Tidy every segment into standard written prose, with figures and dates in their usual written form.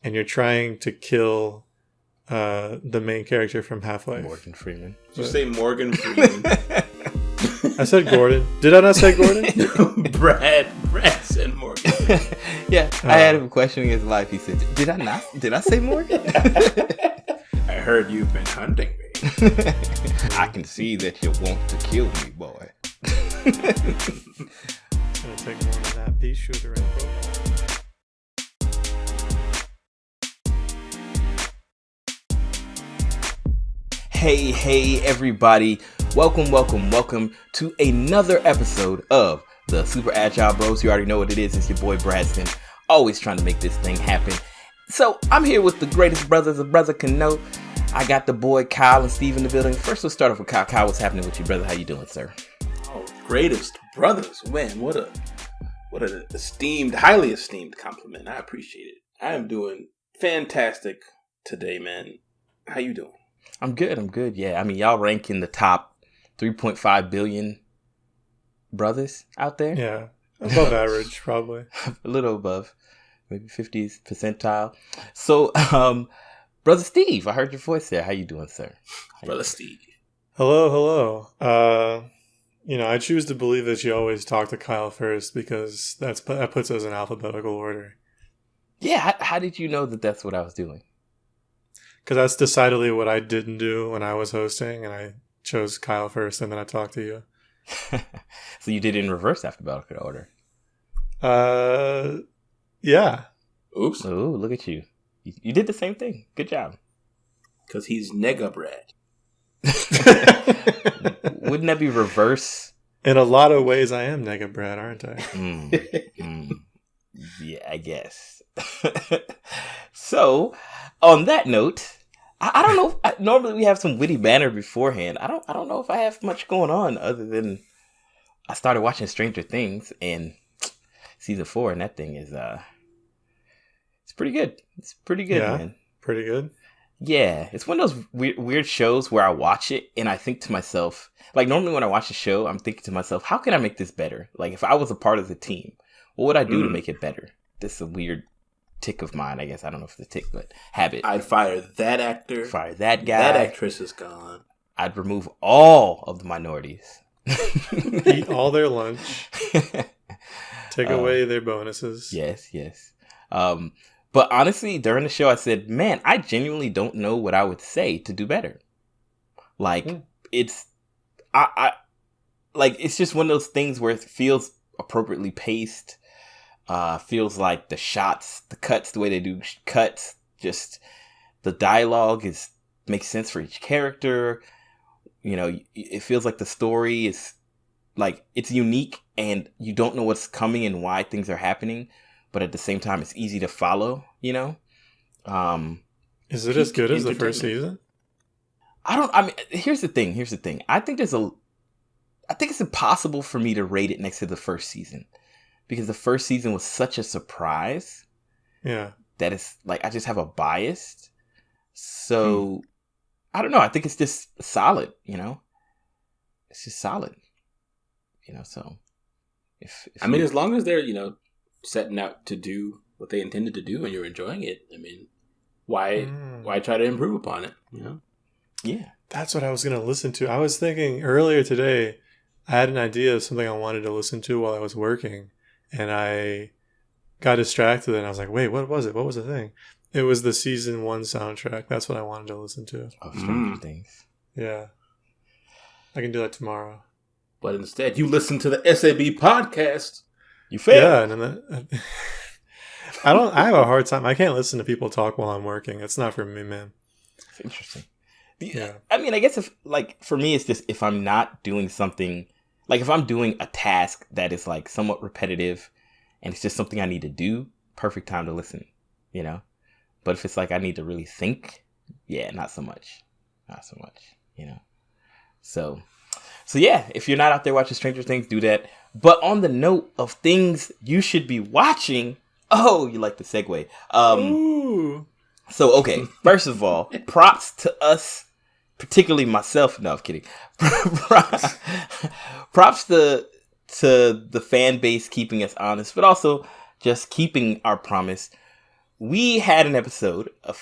and you're trying to kill the main character from Half-Life. Morgan Freeman. Did you say Morgan Freeman? I said Gordon. Did I not say Gordon? Brad said Morgan. Yeah, I had him questioning his life. He said, "Did I not? Did I say Morgan?" I heard you've been hunting me. I can see that you want to kill me, boy. I'm gonna take more of that pea shooter and Hey, everybody. Welcome to another episode of the Super Agile Bros. You already know what it is. It's your boy Bradston, always trying to make this thing happen. So I'm here with the greatest brothers a brother can know. I got the boy Kyle and Steve in the building. First, let's start off with Kyle. Kyle, what's happening with you, brother? How you doing, sir? Oh, greatest brothers. Man, what an esteemed, highly esteemed compliment. I appreciate it. I am doing fantastic today, man. How you doing? I'm good. Yeah, I mean, y'all rank in the top 3.5 billion brothers out there. Yeah, above average, probably. A little above, maybe 50th percentile. So, brother Steve, I heard your voice there. How you doing, sir? Brother Steve. Hello. I choose to believe that you always talk to Kyle first because that puts us in alphabetical order. Yeah, how did you know that that's what I was doing? Because that's decidedly what I didn't do when I was hosting, and I chose Kyle first, and then I talked to you. So you did it in reverse alphabetical order. Yeah. Oops. Oh, look at you. You did the same thing. Good job. Because he's nega bread. Wouldn't that be reverse? In a lot of ways, I am nega bread, aren't I? Yeah, I guess. So, on that note, I don't know. Normally, we have some witty banner beforehand. I don't know if I have much going on other than I started watching Stranger Things and season 4, and that thing is it's pretty good. It's pretty good, yeah, man. Pretty good. Yeah, it's one of those weird shows where I watch it and I think to myself, like normally when I watch a show, I'm thinking to myself, how can I make this better? Like if I was a part of the team, what would I do to make it better? This is a weird tick of mine, I guess. I don't know if it's a tick, but habit. I'd fire that actor. Fire that guy. That actress is gone. I'd remove all of the minorities. Eat all their lunch. Take away their bonuses. Yes. But honestly, during the show, I said, man, I genuinely don't know what I would say to do better. Like, it's just one of those things where it feels appropriately paced. Feels like the shots, the cuts, the way they do cuts, just the dialogue makes sense for each character. You know, it feels like the story is like it's unique and you don't know what's coming and why things are happening, but at the same time, it's easy to follow. You know, is it as good as the first season? Here's the thing. I think it's impossible for me to rate it next to the first season. Because the first season was such a surprise. Yeah. That it's like, I just have a bias. So, I don't know. I think it's just solid, you know? It's just solid. You know, so. As long as they're, setting out to do what they intended to do and you're enjoying it, why try to improve upon it, you know? Yeah. That's what I was going to listen to. I was thinking earlier today, I had an idea of something I wanted to listen to while I was working. And I got distracted and I was like, wait, what was it? What was the thing? It was the season 1 soundtrack. That's what I wanted to listen to. Oh, Stranger Things. Yeah. I can do that tomorrow. But instead, you listen to the SAB podcast. You fail. Yeah. And then I have a hard time. I can't listen to people talk while I'm working. It's not for me, man. It's interesting. Yeah. I guess for me, it's just if I'm not doing something. Like, if I'm doing a task that is, like, somewhat repetitive and it's just something I need to do, perfect time to listen, you know? But if it's, like, I need to really think, yeah, not so much, you know? So yeah, if you're not out there watching Stranger Things, do that. But on the note of things you should be watching, you like the segue. So, okay, first of all, props to us. Particularly myself. No, I'm kidding. Props to the fan base keeping us honest, but also just keeping our promise. we had an episode a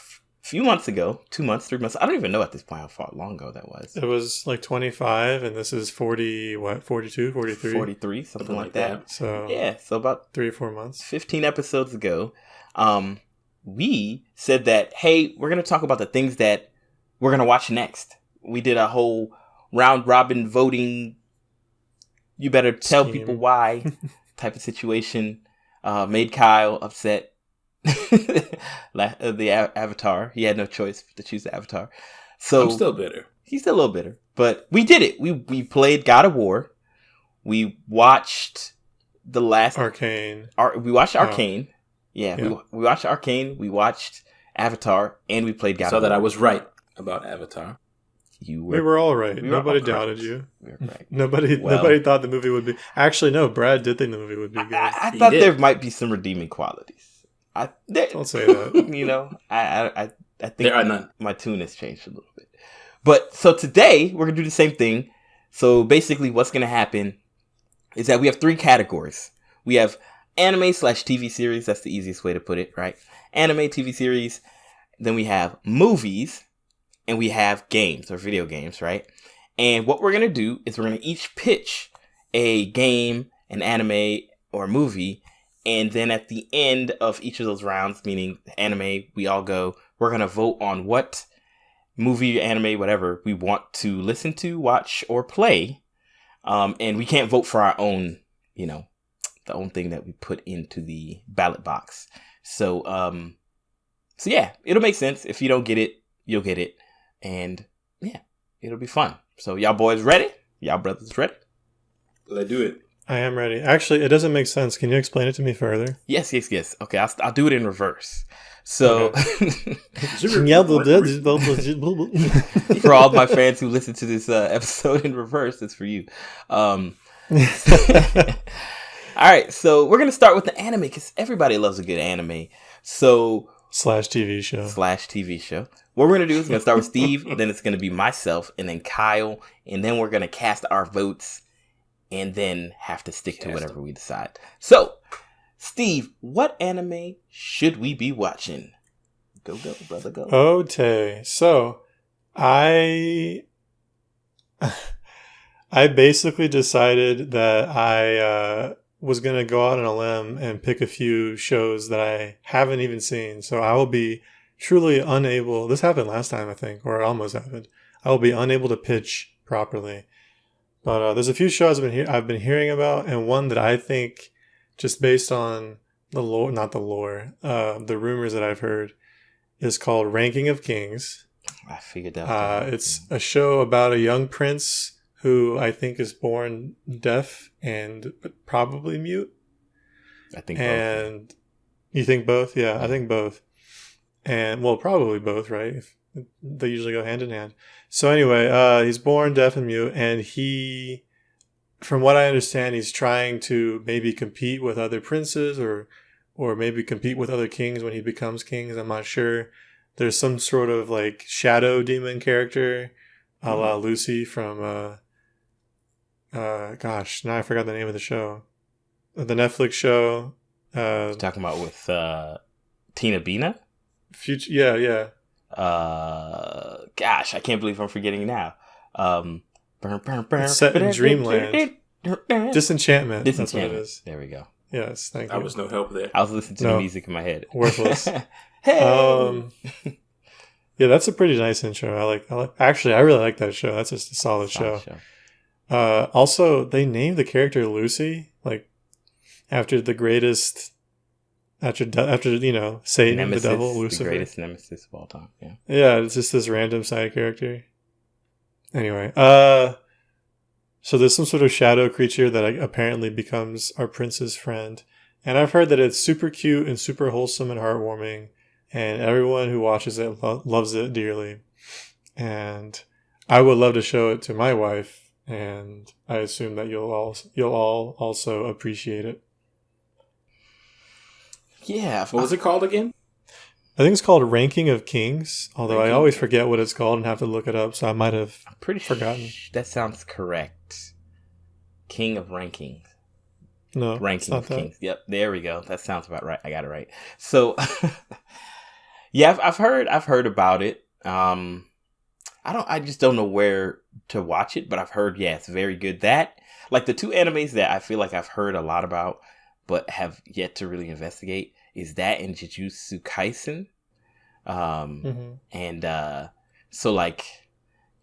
few months ago, 2 months, 3 months. I don't even know at this point how far long ago that was. It was like 25, and this is 40, 42, 43? 43, something like that. So yeah, so about 3 or 4 months. 15 episodes ago, we said that, hey, we're going to talk about the things that we're going to watch next. We did a whole round robin voting, you better tell people why type of situation. Made Kyle upset. The Avatar. He had no choice to choose the Avatar. So I'm still bitter. He's still a little bitter. But we did it. We played God of War. We watched the last... Arcane. We watched Arcane. Yeah. We watched Arcane. We watched Avatar. And we played God of War. So that I was right about Avatar. We were all right. Nobody doubted you. We were right. Nobody thought the movie would be... Actually, no. Brad did think the movie would be good. I thought there might be some redeeming qualities. Don't say that. You know, I think there are none. My tune has changed a little bit. But so today we're gonna do the same thing. So basically, what's gonna happen is that we have 3 categories. We have anime/TV series. That's the easiest way to put it, right? Anime, TV series. Then we have movies, and we have games or video games, right? And what we're gonna do is we're gonna each pitch a game, an anime, or a movie. And then at the end of each of those rounds, meaning anime, we're going to vote on what movie, anime, whatever we want to listen to, watch, or play. And we can't vote for our own, the own thing that we put into the ballot box. So yeah, it'll make sense. If you don't get it, you'll get it. And yeah, it'll be fun. So y'all boys ready? Y'all brothers ready? Let's do it. I am ready. Actually, it doesn't make sense. Can you explain it to me further? Yes. Okay, I'll do it in reverse. So, okay. For all of my fans who listen to this episode in reverse, it's for you. All right, so we're going to start with the anime because everybody loves a good anime. So /TV show. What we're going to do is we're going to start with Steve, then it's going to be myself, and then Kyle, and then we're going to cast our votes. And then have to stick to whatever we decide. So, Steve, what anime should we be watching? Go, brother, go. Okay, so I basically decided that I was going to go out on a limb and pick a few shows that I haven't even seen. So I will be truly unable. This happened last time, I think, or it almost happened. I will be unable to pitch properly. But there's a few shows I've been hearing about, and one that I think, just based on the rumors that I've heard, is called Ranking of Kings. I figured out. It's a show about a young prince who I think is born deaf and probably mute. I think both. You think both? Yeah, I think both. And, well, probably both, right? They usually go hand in hand. So anyway, he's born deaf and mute, and he, from what I understand, he's trying to maybe compete with other princes or maybe compete with other kings when he becomes kings. I'm not sure. There's some sort of like shadow demon character, a la Lucy from, gosh, now I forgot the name of the show. The Netflix show. You're talking about with Tina Bina? Yeah. Gosh, I can't believe I'm forgetting now. It's set in Dreamland. Disenchantment. That's what it is. There we go. Yes, thank you. I was no help there. I was listening to the music in my head. Worthless. Hey. Yeah, that's a pretty nice intro. Actually, I really like that show. That's just a solid show. Also, they named the character Lucy, like after the greatest. After Satan, Nemesis, the devil, Lucifer. The greatest nemesis of all time. Yeah, it's just this random side character. Anyway, so there's some sort of shadow creature that apparently becomes our prince's friend. And I've heard that it's super cute and super wholesome and heartwarming. And everyone who watches it loves it dearly. And I would love to show it to my wife. And I assume that you'll all also appreciate it. Yeah. What was it called again? I think it's called Ranking of Kings, although I always forget what it's called and have to look it up, so I might have forgotten. That sounds correct. King of Rankings. No, it's Ranking not of that. Kings. Yep, there we go. That sounds about right. I got it right. So, yeah, I've heard about it. I just don't know where to watch it, but I've heard, yeah, it's very good. That, like, the two animes that I feel like I've heard a lot about, but have yet to really investigate, is that and Jujutsu Kaisen. And so, like,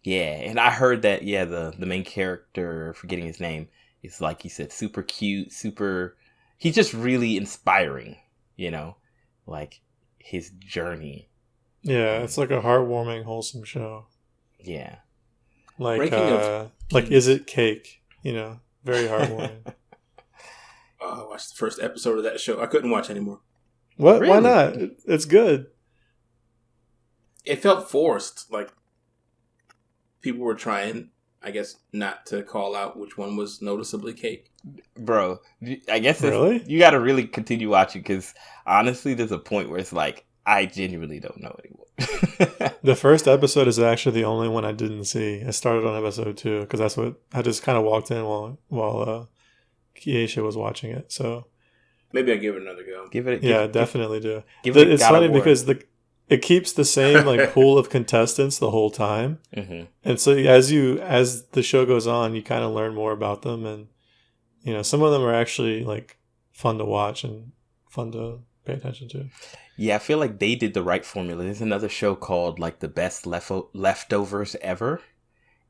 yeah, and I heard that, yeah, the main character, forgetting his name, is, like you said, super cute, he's just really inspiring, like his journey. Yeah, it's like a heartwarming, wholesome show. Yeah. Like, Breaking of like, is it cake? Very heartwarming. I watched the first episode of that show. I couldn't watch anymore. What? Really? Why not? It's good. It felt forced. Like, people were trying, I guess, not to call out which one was noticeably cake. Bro, I guess Really? You got to really continue watching, because honestly, there's a point where it's like, I genuinely don't know anymore. The first episode is actually the only one I didn't see. I started on episode 2 because that's what I just kind of walked in while Kiesha was watching it. So Maybe I'll give it another go. Definitely do. Give it a It's God of funny War. because it keeps the same like pool of contestants the whole time, and so as the show goes on, you kind of learn more about them, and some of them are actually like fun to watch and fun to pay attention to. Yeah, I feel like they did the right formula. There's another show called like The Best Leftovers Ever,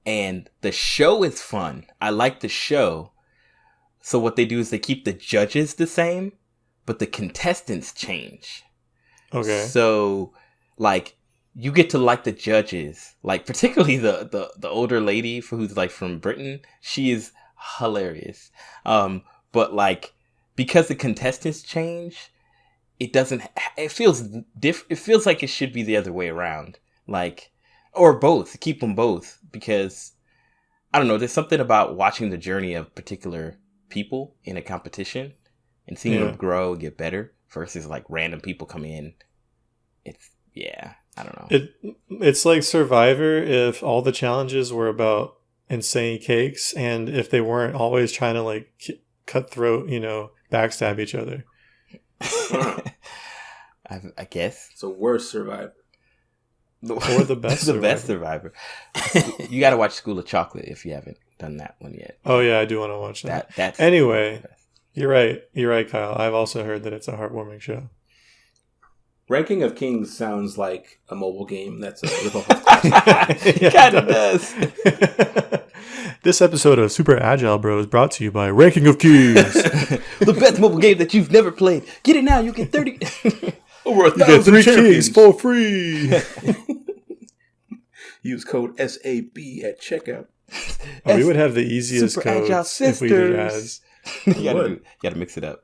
and the show is fun. I like the show. So what they do is they keep the judges the same, but the contestants change. Okay. So, like, you get to like the judges, like particularly the older lady who's like from Britain. She is hilarious. But like, because the contestants change, it feels it feels like it should be the other way around. Like, or both, keep them both, because I don't know, there's something about watching the journey of particular people in a competition and seeing them grow and get better versus like random people come in. I don't know. It's like Survivor if all the challenges were about insane cakes and if they weren't always trying to like cutthroat, backstab each other. I guess. It's a worse Survivor. Or the best The best Survivor. You got to watch School of Chocolate if you haven't done that one yet. Oh yeah, I do want to watch that. That's anyway, you're right, Kyle. I've also heard that it's a heartwarming show. Ranking of Kings sounds like a mobile game that's a ripoff of Clash. It kind of does. This episode of Super Agile Bros brought to you by Ranking of Kings. The best mobile game that you've never played. Get it now. You get 30. Over 1,000 You get 3 champions. keys for free. Use code SAB at checkout. Oh, we would have the easiest Super Agile codes if we did Sisters. as. You gotta mix it up.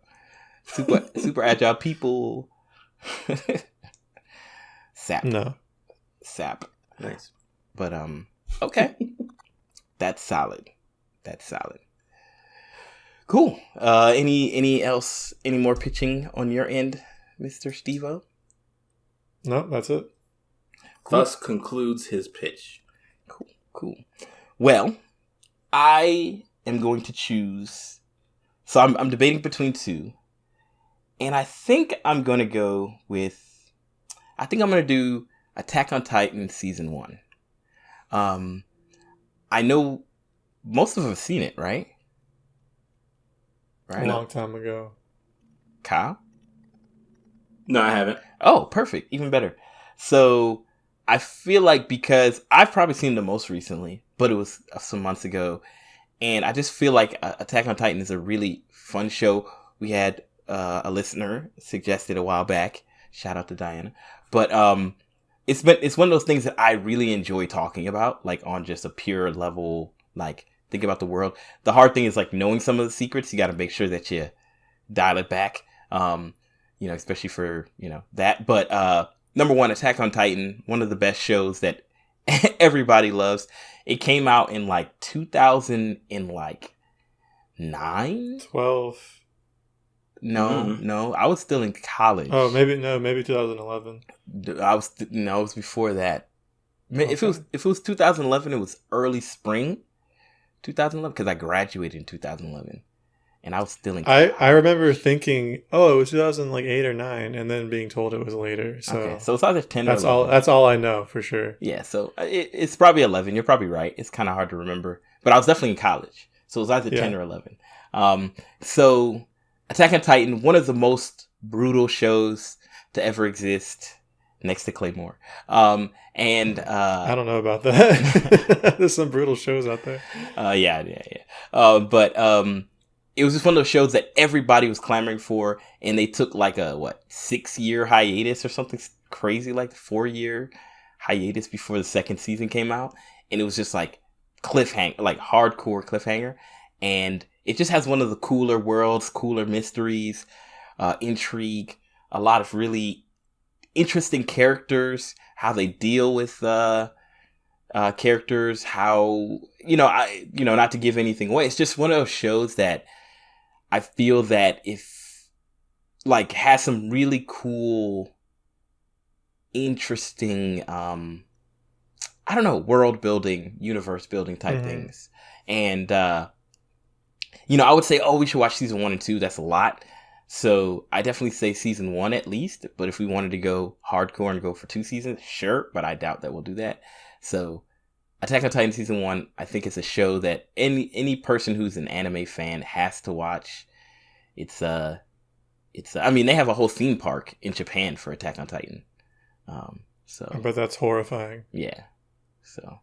Super Agile People. Sap. No. Sap. Nice. But okay. That's solid. Cool. Any more pitching on your end, Mr. Steve-O? No, that's it. Thus concludes his pitch. Cool. Well, I am going to choose. So I'm debating between two. And I think I'm going to go with. I think I'm going to do Attack on Titan Season 1. I know most of us have seen it, right? A long time ago. Kyle? No, I haven't. Oh, perfect. Even better. So I feel like because I've probably seen the most recently, but it was some months ago. And I just feel like Attack on Titan is a really fun show. We had a listener suggested a while back. Shout out to Diana. But it's one of those things that I really enjoy talking about, like on just a pure level, like think about the world. The hard thing is like knowing some of the secrets. You got to make sure that you dial it back. Especially for, that. But number one, Attack on Titan, one of the best shows that everybody loves. It came out in like 2009? 12. No, I was still in college. Oh, maybe 2011. I was it was before that. Okay. If it was 2011, it was early spring 2011 because I graduated in 2011. and I was still in I remember thinking, oh, it was 2008 or 9, and then being told it was later. So okay, so it's either 10 or 11. That's all I know for sure. Yeah, so it's probably 11. You're probably right. It's kind of hard to remember, but I was definitely in college, so it was either 10 or 11. So Attack on Titan, one of the most brutal shows to ever exist, next to Claymore. And I don't know about that. There's some brutal shows out there. Yeah. But it was just one of those shows that everybody was clamoring for, and they took like a 6-year hiatus or something crazy, like 4-year hiatus before the second season came out, and it was just like cliffhanger, like hardcore cliffhanger, and it just has one of the cooler worlds, cooler mysteries, intrigue, a lot of really interesting characters, how they deal with characters, how not to give anything away. It's just one of those shows that I feel that if like has some really cool, interesting, world building, universe building type things, and I would say, we should watch season 1 and 2. That's a lot. So I definitely say season 1 at least. But if we wanted to go hardcore and go for 2 seasons, sure. But I doubt that we'll do that. So Attack on Titan season 1, I think it's a show that any person who's an anime fan has to watch. It's I mean, they have a whole theme park in Japan for Attack on Titan. But that's horrifying. Yeah. So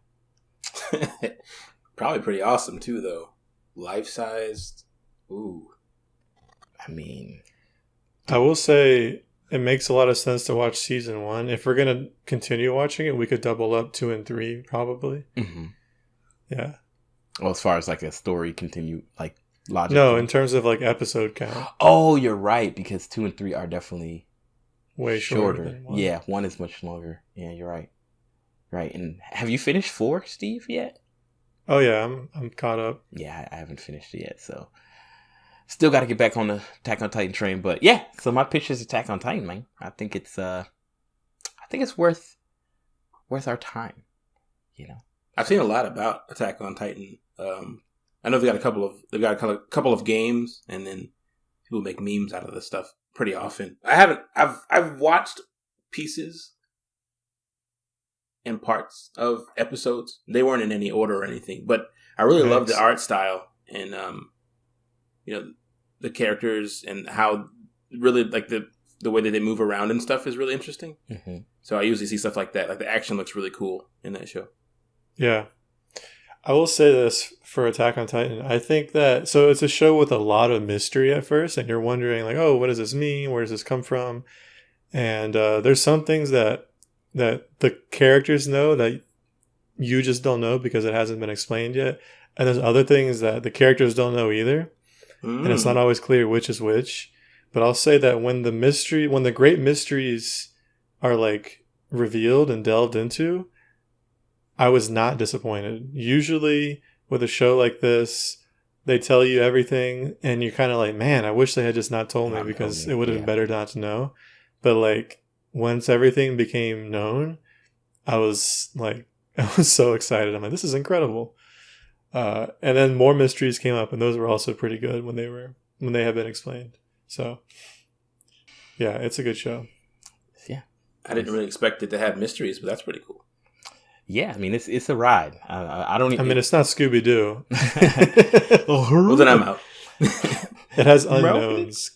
probably pretty awesome too, though. Life-sized. Ooh. I mean, I will say it makes a lot of sense to watch season 1. If we're going to continue watching it, we could double up 2 and 3 probably. Mm-hmm. Yeah. Well, as far as like a story continue, like logic. No, in terms of like episode count. Oh, you're right, because 2 and 3 are definitely way shorter. Than 1. Yeah, 1 is much longer. Yeah, you're right. Right. And have you finished 4, Steve, yet? Oh yeah, I'm caught up. Yeah, I haven't finished it yet, so still got to get back on the Attack on Titan train. But yeah, so my pitch is Attack on Titan, man. I think it's worth our time. I've seen a lot about Attack on Titan. I know they've got a couple of games, and then people make memes out of this stuff pretty often. I've watched pieces and parts of episodes. They weren't in any order or anything, but I really love the art style and the characters and how really like the way that they move around and stuff is really interesting. Mm-hmm. So I usually see stuff like that. Like the action looks really cool in that show. Yeah. I will say this for Attack on Titan. I think that, so it's a show with a lot of mystery at first, and you're wondering like, oh, what does this mean? Where does this come from? And there's some things that the characters know that you just don't know because it hasn't been explained yet. And there's other things that the characters don't know either. And it's not always clear which is which. But I'll say that when the great mysteries are like revealed and delved into, I was not disappointed. Usually with a show like this, they tell you everything and you're kind of like, man, I wish they had just not told me because it would have been better not to know. But like once everything became known, I was so excited. I'm like, this is incredible. And then more mysteries came up, and those were also pretty good when they have been explained. So yeah, it's a good show. Yeah. I didn't really expect it to have mysteries, but that's pretty cool. Yeah, I mean it's a ride. I don't even. I mean, it's not Scooby Doo. Well, then I'm out. It has unknowns.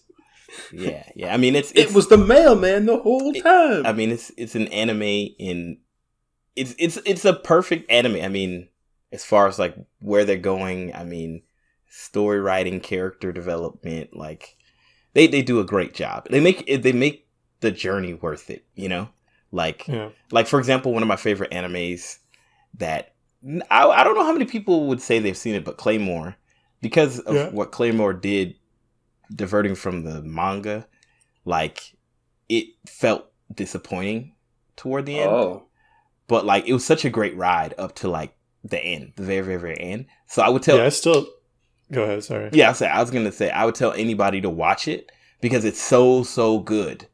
Yeah. I mean, it was the mailman the whole time. I mean, it's an anime in. It's a perfect anime. I mean, as far as like where they're going, I mean, story writing, character development, like they do a great job. They make the journey worth it. Like for example, one of my favorite animes that I don't know how many people would say they've seen it, but Claymore, because of what Claymore did, diverting from the manga, like it felt disappointing toward the end. Oh. But like it was such a great ride up to like the end, the very, very, very end. So I would tell. Go ahead. Sorry. Yeah, I was gonna say I would tell anybody to watch it because it's so good.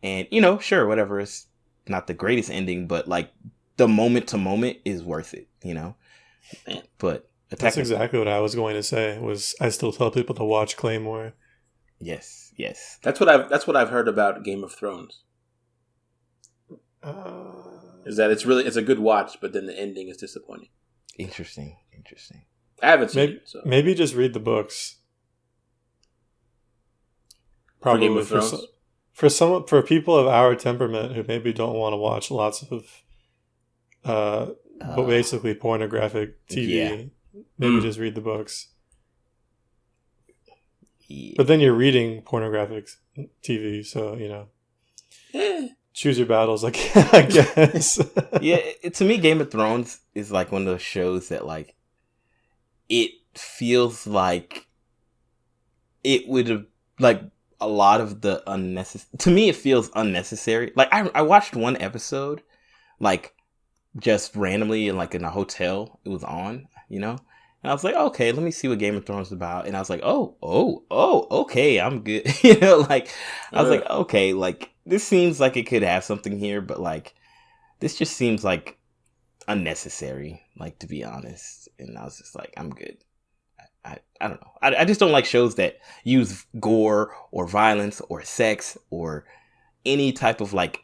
And sure, whatever. It's not the greatest ending, but like the moment to moment is worth it. Man. But That's exactly what I was going to say. I still tell people to watch Claymore. Yes. That's what I've heard about Game of Thrones. Is that it's a good watch, but then the ending is disappointing. Interesting. I haven't seen it. So. Maybe just read the books. Probably for Game of Thrones? For people of our temperament who maybe don't want to watch lots of basically pornographic TV. Maybe just read the books. Yeah. But then you're reading pornographic TV, so choose your battles, I guess. To me, Game of Thrones is like one of those shows that like it feels like it would have like a lot of the unnecessary. To me, it feels unnecessary. Like I watched one episode, like just randomly in a hotel. It was on, and I was like, okay, let me see what Game of Thrones is about. And I was like, oh, okay, I'm good. I was like, okay, like this seems like it could have something here, but like this just seems like unnecessary, like to be honest. And I was just like, I'm good. I don't know. I just don't like shows that use gore or violence or sex or any type of like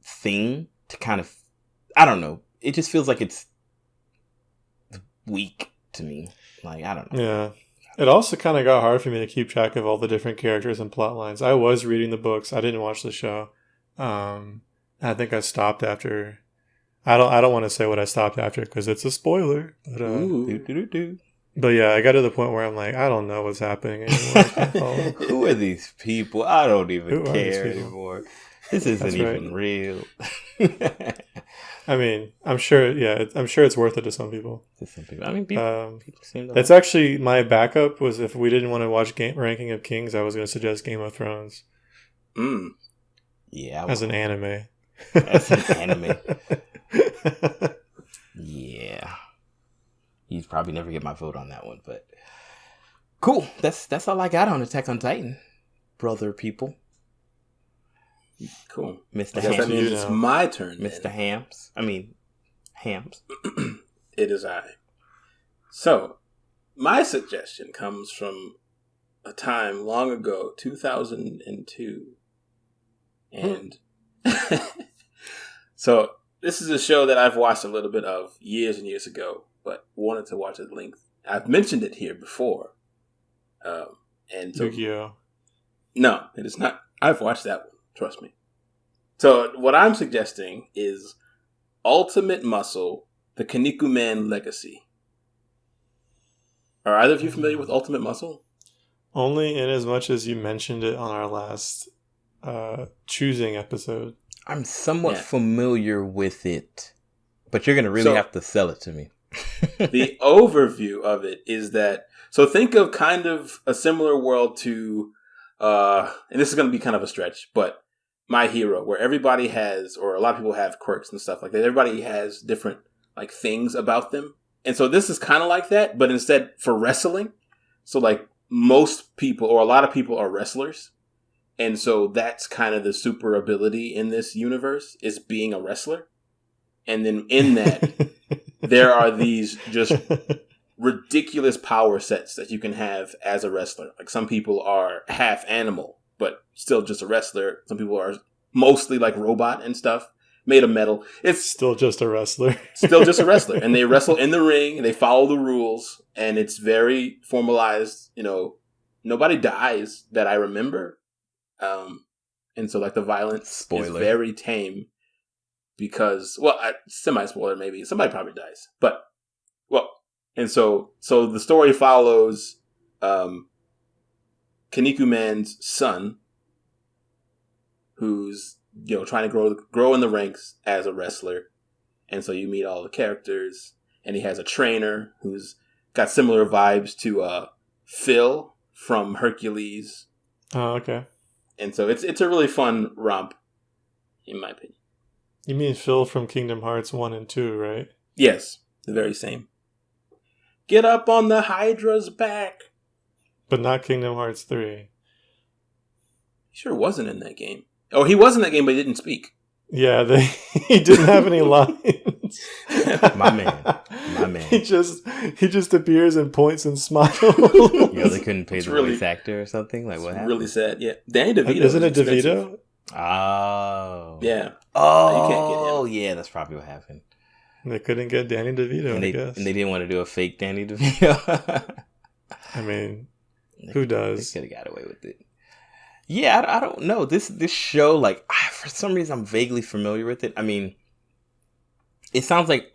thing to kind of, I don't know. It just feels like it's weak to me. Like, I don't know. Yeah. It also kind of got hard for me to keep track of all the different characters and plot lines. I was reading the books. I didn't watch the show. I think I stopped after. I don't want to say what I stopped after because it's a spoiler. But yeah, I got to the point where I'm like, I don't know what's happening anymore. Who are these people? I don't even care anymore. This isn't even real. I mean, I'm sure it's worth it to some people. I mean, people seem to. That's actually my backup. Was if we didn't want to watch Ranking of Kings, I was going to suggest Game of Thrones. Yeah, as an anime. Yeah. You'd probably never get my vote on that one, but cool. That's all I got on Attack on Titan, brother people. Cool. Mr. Hams. That means it's my turn. Mr. Then. Hams. It is I. So, my suggestion comes from a time long ago, 2002. And so, this is a show that I've watched a little bit of years and years ago, but wanted to watch at length. I've mentioned it here before. And so, Yu-Gi-Oh! No, it is not. I've watched that one. Trust me. So what I'm suggesting is Ultimate Muscle, the Kinnikuman Legacy. Are either of you familiar with Ultimate Muscle? Only in as much as you mentioned it on our last choosing episode. I'm somewhat familiar with it, but you're going to really have to sell it to me. The overview of it is that, so think of kind of a similar world to, and this is going to be kind of a stretch, but My Hero, where everybody has, or a lot of people have quirks and stuff like that. Everybody has different like things about them. And so this is kind of like that, but instead for wrestling. So like most people or a lot of people are wrestlers. And so that's kind of the super ability in this universe is being a wrestler. And then in that, there are these just ridiculous power sets that you can have as a wrestler. Like some people are half animal, but still just a wrestler. Some people are mostly like robot and stuff, made of metal. It's still just a wrestler. Still just a wrestler. And they wrestle in the ring, and they follow the rules, and it's very formalized. Nobody dies that I remember. And so like the violence is very tame because, semi-spoiler maybe. Somebody probably dies. But, and so the story follows Kinnikuman's son, who's trying to grow in the ranks as a wrestler, and so you meet all the characters, and he has a trainer who's got similar vibes to Phil from Hercules. Oh, okay. And so it's a really fun romp, in my opinion. You mean Phil from Kingdom Hearts 1 and 2, right? Yes, the very same. Get up on the Hydra's back. But not Kingdom Hearts 3. He sure wasn't in that game. Oh, he was in that game, but he didn't speak. Yeah, he didn't have any lines. My man. He just appears and points and smiles. They couldn't pay the really voice actor or something. Like what happened? Really sad. Yeah, Danny DeVito. Isn't it expensive. DeVito? Oh. Yeah. Oh, You can't get him. yeah, that's probably what happened. They couldn't get Danny DeVito, And I guess. they didn't want to do a fake Danny DeVito. I mean, who does? They could have got away with it. Yeah, I don't know. This show, like, for some reason, I'm vaguely familiar with it. I mean, it sounds like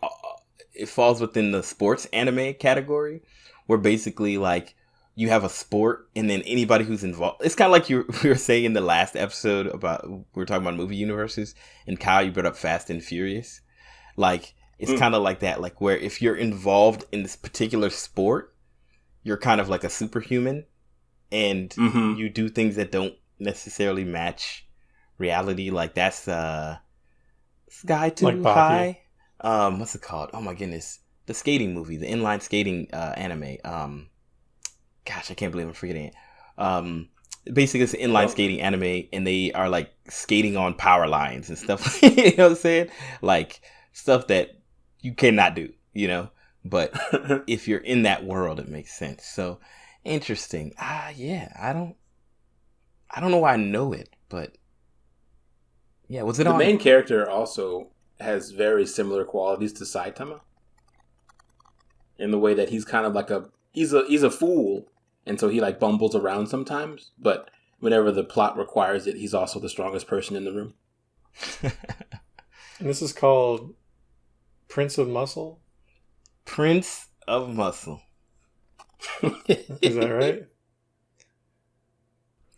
it falls within the sports anime category, where basically, like, you have a sport, and then anybody who's involved. It's kind of like we were saying in the last episode about we were talking about movie universes, and Kyle, you brought up Fast and Furious. Like, it's kind of like that, like where if you're involved in this particular sport, you're kind of like a superhuman, and you do things that don't necessarily match reality. Like that's Sky Too Like High. What's it called? Oh my goodness, the skating movie, the inline skating anime. Gosh, I can't believe I'm forgetting it. Basically, it's an inline skating anime, and they are like skating on power lines and stuff. You know what I'm saying? Like stuff that you cannot do. You know, but if you're in that world, it makes sense. So interesting. Yeah, I don't know why I know it, but yeah, was it the on? main character also has very similar qualities to Saitama in the way that he's kind of like he's a fool, and so he like bumbles around sometimes, but whenever the plot requires it, he's also the strongest person in the room. And this is called Prince of Muscle? Prince of Muscle. Is that right?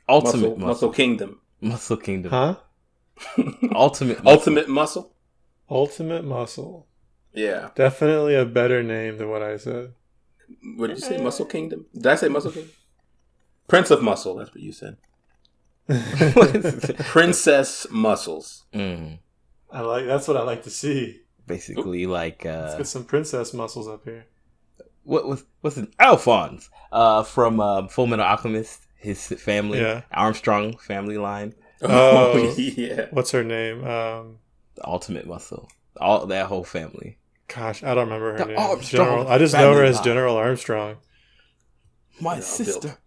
Ultimate Muscle Kingdom. Muscle Kingdom. Huh? Ultimate Muscle. Ultimate Muscle. Ultimate Muscle. Yeah. Definitely a better name than what I said. What did you say? Muscle Kingdom? Did I say Muscle Kingdom? Prince of Muscle. That's what you said. Princess Muscles. That's what I like to see. Basically, like Let's get some princess muscles up here. What's it? Alphonse from Full Metal Alchemist. His family, Armstrong family line. Oh, yeah. What's her name? The Ultimate Muscle. All that whole family. Gosh, I don't remember her name. Armstrong I just know her as line. General Armstrong. My sister.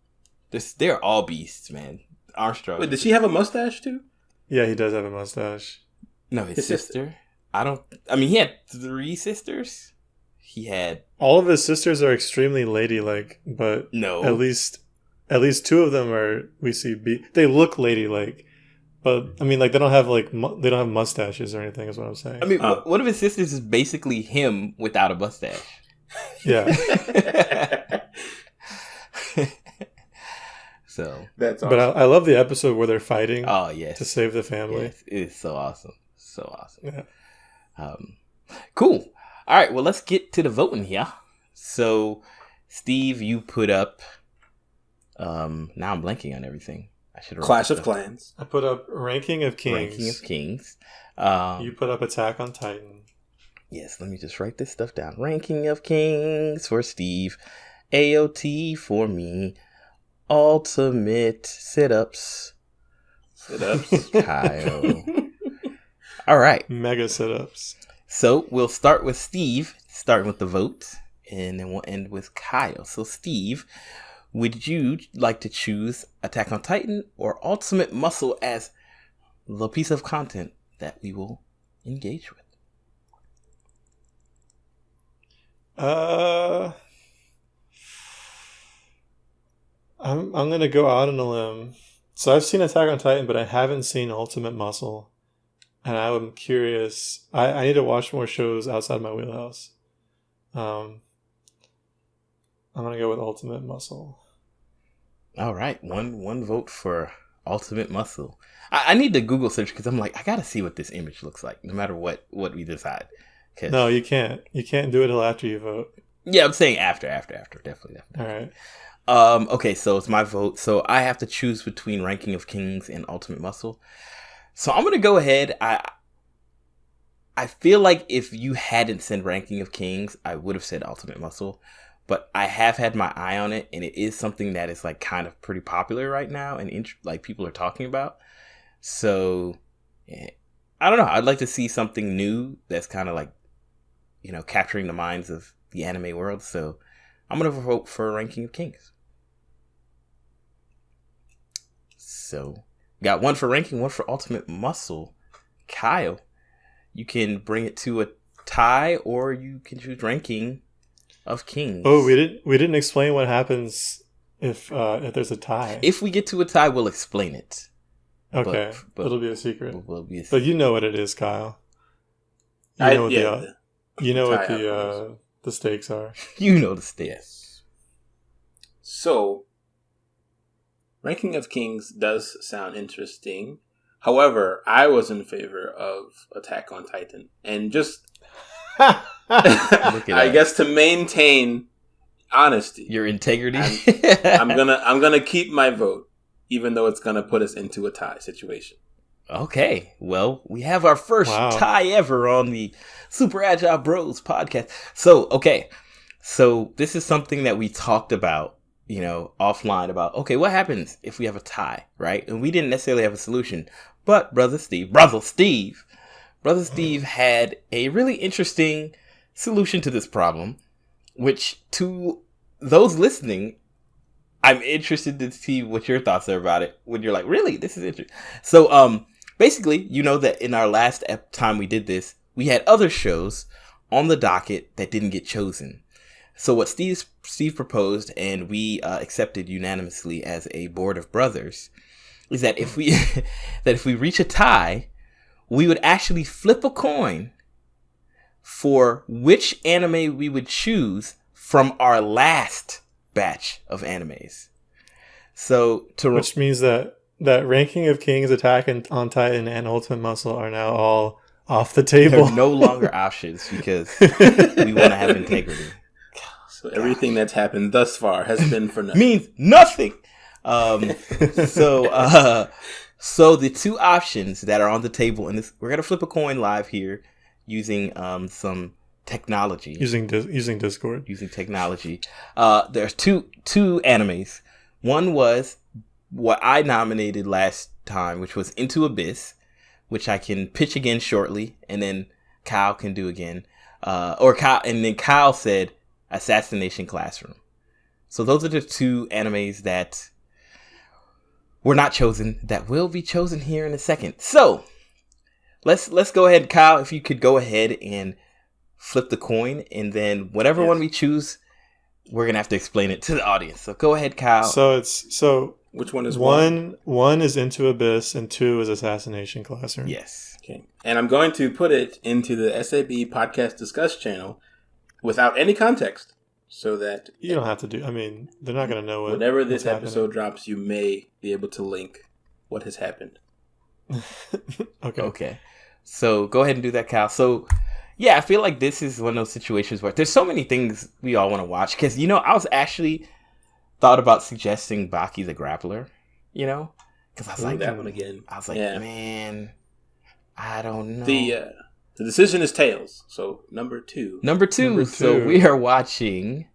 They're all beasts, man. Armstrong. Wait, did she have a mustache too? Yeah, he does have a mustache. No, his sister. He had 3 sisters. He had all of his sisters are extremely ladylike, but no. At least 2 of them are they look ladylike, but I mean, like they don't have mustaches or anything. Is what I'm saying. I mean, one of his sisters is basically him without a mustache. Yeah. So that's awesome. But I love the episode where they're fighting. Oh yes, to save the family. Yes, it is so awesome, so awesome. Yeah. Cool. All right, well, let's get to the voting here. So, Steve, you put up. Now I'm blanking on everything. I should have Clash of Clans. I put up Ranking of Kings. Ranking of Kings. You put up Attack on Titan. Yes, let me just write this stuff down. Ranking of Kings for Steve. AOT for me. Ultimate sit-ups. Kyle. All right. Mega sit-ups. So we'll start with Steve, starting with the vote, and then we'll end with Kyle. So Steve, would you like to choose Attack on Titan or Ultimate Muscle as the piece of content that we will engage with? I'm gonna go out on a limb. So I've seen Attack on Titan, but I haven't seen Ultimate Muscle, and I'm curious. I need to watch more shows outside my wheelhouse. I'm gonna go with Ultimate Muscle. All right, one vote for Ultimate Muscle. I need to Google search because I'm like, I gotta see what this image looks like, no matter what we decide. No, you can't. You can't do it till after you vote. Yeah, I'm saying after, definitely. All right. Okay, so it's my vote. So I have to choose between Ranking of Kings and Ultimate Muscle. So I'm gonna go ahead. I feel like if you hadn't said Ranking of Kings, I would have said Ultimate Muscle. But I have had my eye on it, and it is something that is like kind of pretty popular right now, and like people are talking about. So I don't know. I'd like to see something new that's kind of like capturing the minds of the anime world. So I'm going to vote for Ranking of Kings. So got one for ranking, one for ultimate muscle. Kyle, you can bring it to a tie, or you can choose Ranking of Kings. Oh, we didn't explain what happens if there's a tie. If we get to a tie, we'll explain it. Okay, but it'll be a secret. But you know what it is, Kyle. You know what the stakes are. You know the stakes. Yes. So, Ranking of Kings does sound interesting. However, I was in favor of Attack on Titan, and just I guess to maintain honesty, your integrity, I'm gonna keep my vote, even though it's gonna put us into a tie situation. Okay, well, we have our first tie ever on the Super Agile Bros podcast. So this is something that we talked about, offline about, okay, what happens if we have a tie, right? And we didn't necessarily have a solution, but Brother Steve had a really interesting solution to this problem, which to those listening, I'm interested to see what your thoughts are about it when you're like, really, this is interesting. So, basically, that in our last time we did this, we had other shows on the docket that didn't get chosen. So what Steve proposed, and we accepted unanimously as a board of brothers, is that if we reach a tie, we would actually flip a coin for which anime we would choose from our last batch of animes. So which means that Ranking of Kings, Attack on Titan, and Ultimate Muscle are now all off the table. They're no longer options because we want to have integrity. So everything that's happened thus far has been for nothing. Means nothing. So the two options that are on the table, and we're gonna flip a coin live here using some technology. Using Discord. Using technology. There's two animes. One was what I nominated last time, which was Into Abyss, which I can pitch again shortly, and then Kyle can do again. Kyle said Assassination Classroom. So those are the two animes that were not chosen, that will be chosen here in a second. So let's go ahead, Kyle, if you could go ahead and flip the coin, and then whatever one we choose, we're gonna have to explain it to the audience. So go ahead, Kyle. So which one is one? One is Into Abyss, and two is Assassination Classroom. Yes. Okay. And I'm going to put it into the SAB Podcast Discuss channel without any context, so that you don't have to do. I mean, they're not going to know whenever this episode drops, you may be able to link what has happened. Okay. So go ahead and do that, Kyle. So yeah, I feel like this is one of those situations where there's so many things we all want to watch. Because I was actually thought about suggesting Baki the Grappler. Because I was like that one again. I was like, man, I don't know. The decision is tails. So number two. So we are watching.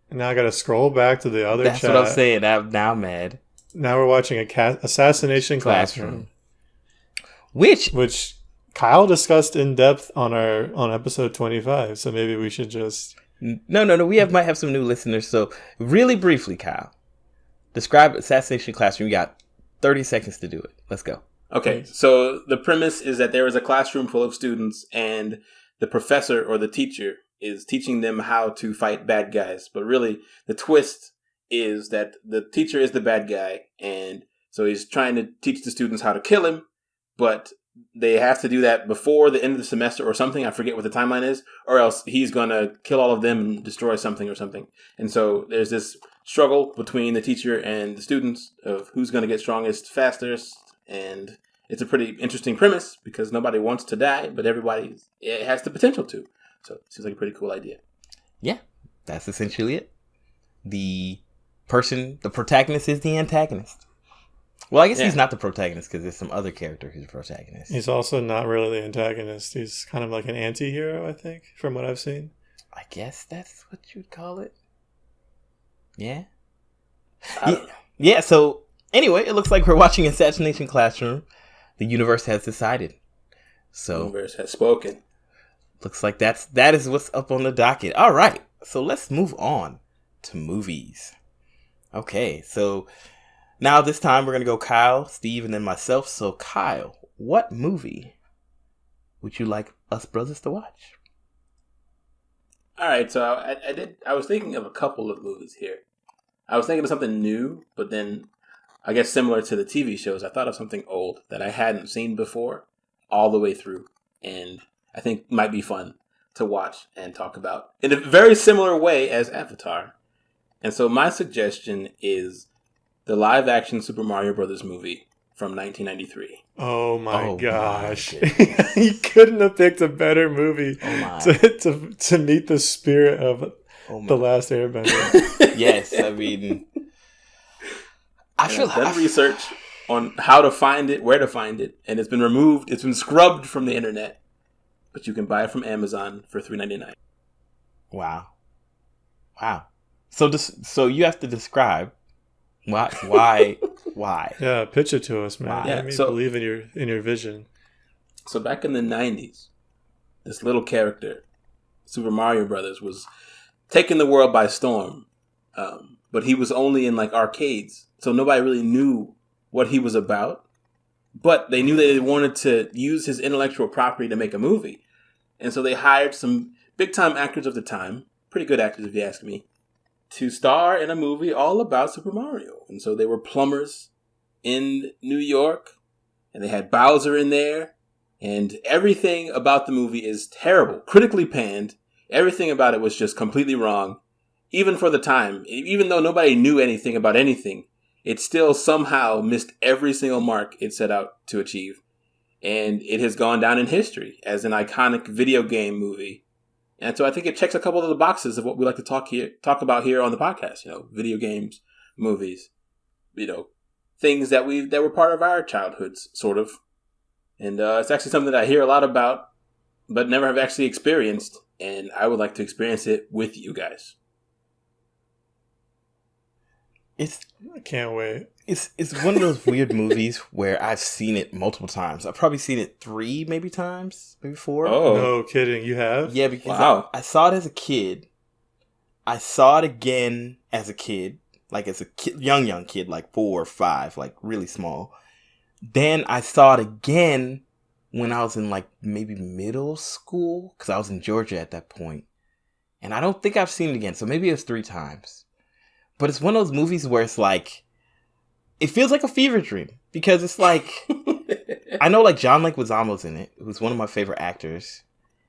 Now I got to scroll back to the other That's chat. That's what I'm saying. I'm now mad. Now we're watching Assassination Classroom. Which Kyle discussed in depth on episode 25. So maybe we should just... No. We might have some new listeners. So really briefly, Kyle, describe Assassination Classroom. You got 30 seconds to do it. Let's go. Okay, so the premise is that there is a classroom full of students, and the professor or the teacher is teaching them how to fight bad guys. But really, the twist is that the teacher is the bad guy, and so he's trying to teach the students how to kill him, but they have to do that before the end of the semester or something. I forget what the timeline is, or else he's going to kill all of them and destroy something or something. And so there's this struggle between the teacher and the students of who's going to get strongest, fastest. And it's a pretty interesting premise because nobody wants to die, but it has the potential to. So it seems like a pretty cool idea. Yeah, that's essentially it. The protagonist is the antagonist. Well, I guess he's not the protagonist because there's some other character who's the protagonist. He's also not really the antagonist. He's kind of like an anti-hero, I think, from what I've seen. I guess that's what you'd call it. Yeah. Yeah, so... Anyway, it looks like we're watching Assassination Classroom. The universe has decided. So the universe has spoken. Looks like that is what's up on the docket. All right, so let's move on to movies. Okay, so now this time we're gonna go Kyle, Steve, and then myself. So Kyle, what movie would you like us brothers to watch? All right, so I was thinking of a couple of movies here. I was thinking of something new, but then I guess similar to the TV shows, I thought of something old that I hadn't seen before all the way through, and I think might be fun to watch and talk about in a very similar way as Avatar. And so my suggestion is the live-action Super Mario Bros. Movie from 1993. Oh my gosh. My You couldn't have picked a better movie Oh to meet the spirit of The Last Airbender. Yes, I mean, I feel I've done research on how to find it, where to find it, and it's been removed. It's been scrubbed from the internet, but you can buy it from Amazon for $3.99. Wow. So you have to describe why. Yeah, pitch it to us, man. Wow. Let me believe in your vision. So back in the 90s, this little character, Super Mario Brothers, was taking the world by storm. But he was only in like arcades, so nobody really knew what he was about. But they knew that they wanted to use his intellectual property to make a movie. And so they hired some big-time actors of the time, pretty good actors if you ask me, to star in a movie all about Super Mario. And so they were plumbers in New York, and they had Bowser in there, and everything about the movie is terrible, critically panned. Everything about it was just completely wrong, even for the time. Even though nobody knew anything about anything, it still somehow missed every single mark it set out to achieve. And it has gone down in history as an iconic video game movie. And so I think it checks a couple of the boxes of what we like to talk about here on the podcast. You know, video games, movies, you know, things that were part of our childhoods, sort of. And it's actually something that I hear a lot about, but never have actually experienced. And I would like to experience it with you guys. I can't wait. It's one of those weird movies where I've seen it multiple times. I've probably seen it 3 maybe times, maybe 4. Oh, No kidding, you have? Yeah, because wow. I saw it as a kid. I saw it again as a kid, like as a kid, young kid, like 4 or 5, like really small. Then I saw it again when I was in like maybe middle school, because I was in Georgia at that point. And I don't think I've seen it again, so maybe it was 3 times. But it's one of those movies where it's like, it feels like a fever dream, because it's like, I know like John Leguizamo's in it, who's one of my favorite actors.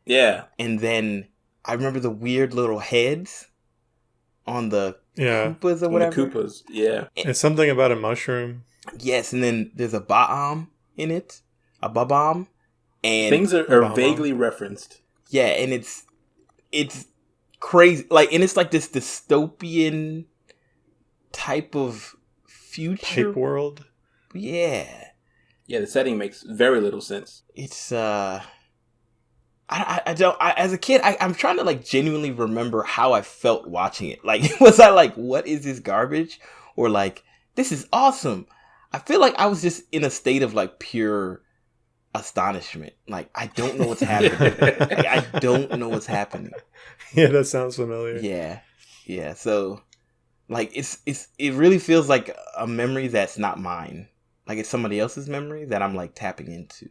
Yeah. And then I remember the weird little heads on the Koopas or whatever. The Koopas, yeah. It's something about a mushroom. Yes, and then there's a Ba'am in it, a Babam, and things are vaguely referenced. Yeah, and it's crazy, like, and it's like this dystopian type of future Pipe world. Yeah, the setting makes very little sense. It's I don't as a kid I'm trying to like genuinely remember how I felt watching it. Like, was I like, what is this garbage, or like, this is awesome? I feel like I was just in a state of like pure astonishment. Like, I don't know what's happening. Like, I don't know what's happening. Yeah, that sounds familiar. Yeah. So, like, it really feels like a memory that's not mine. Like, it's somebody else's memory that I'm like tapping into.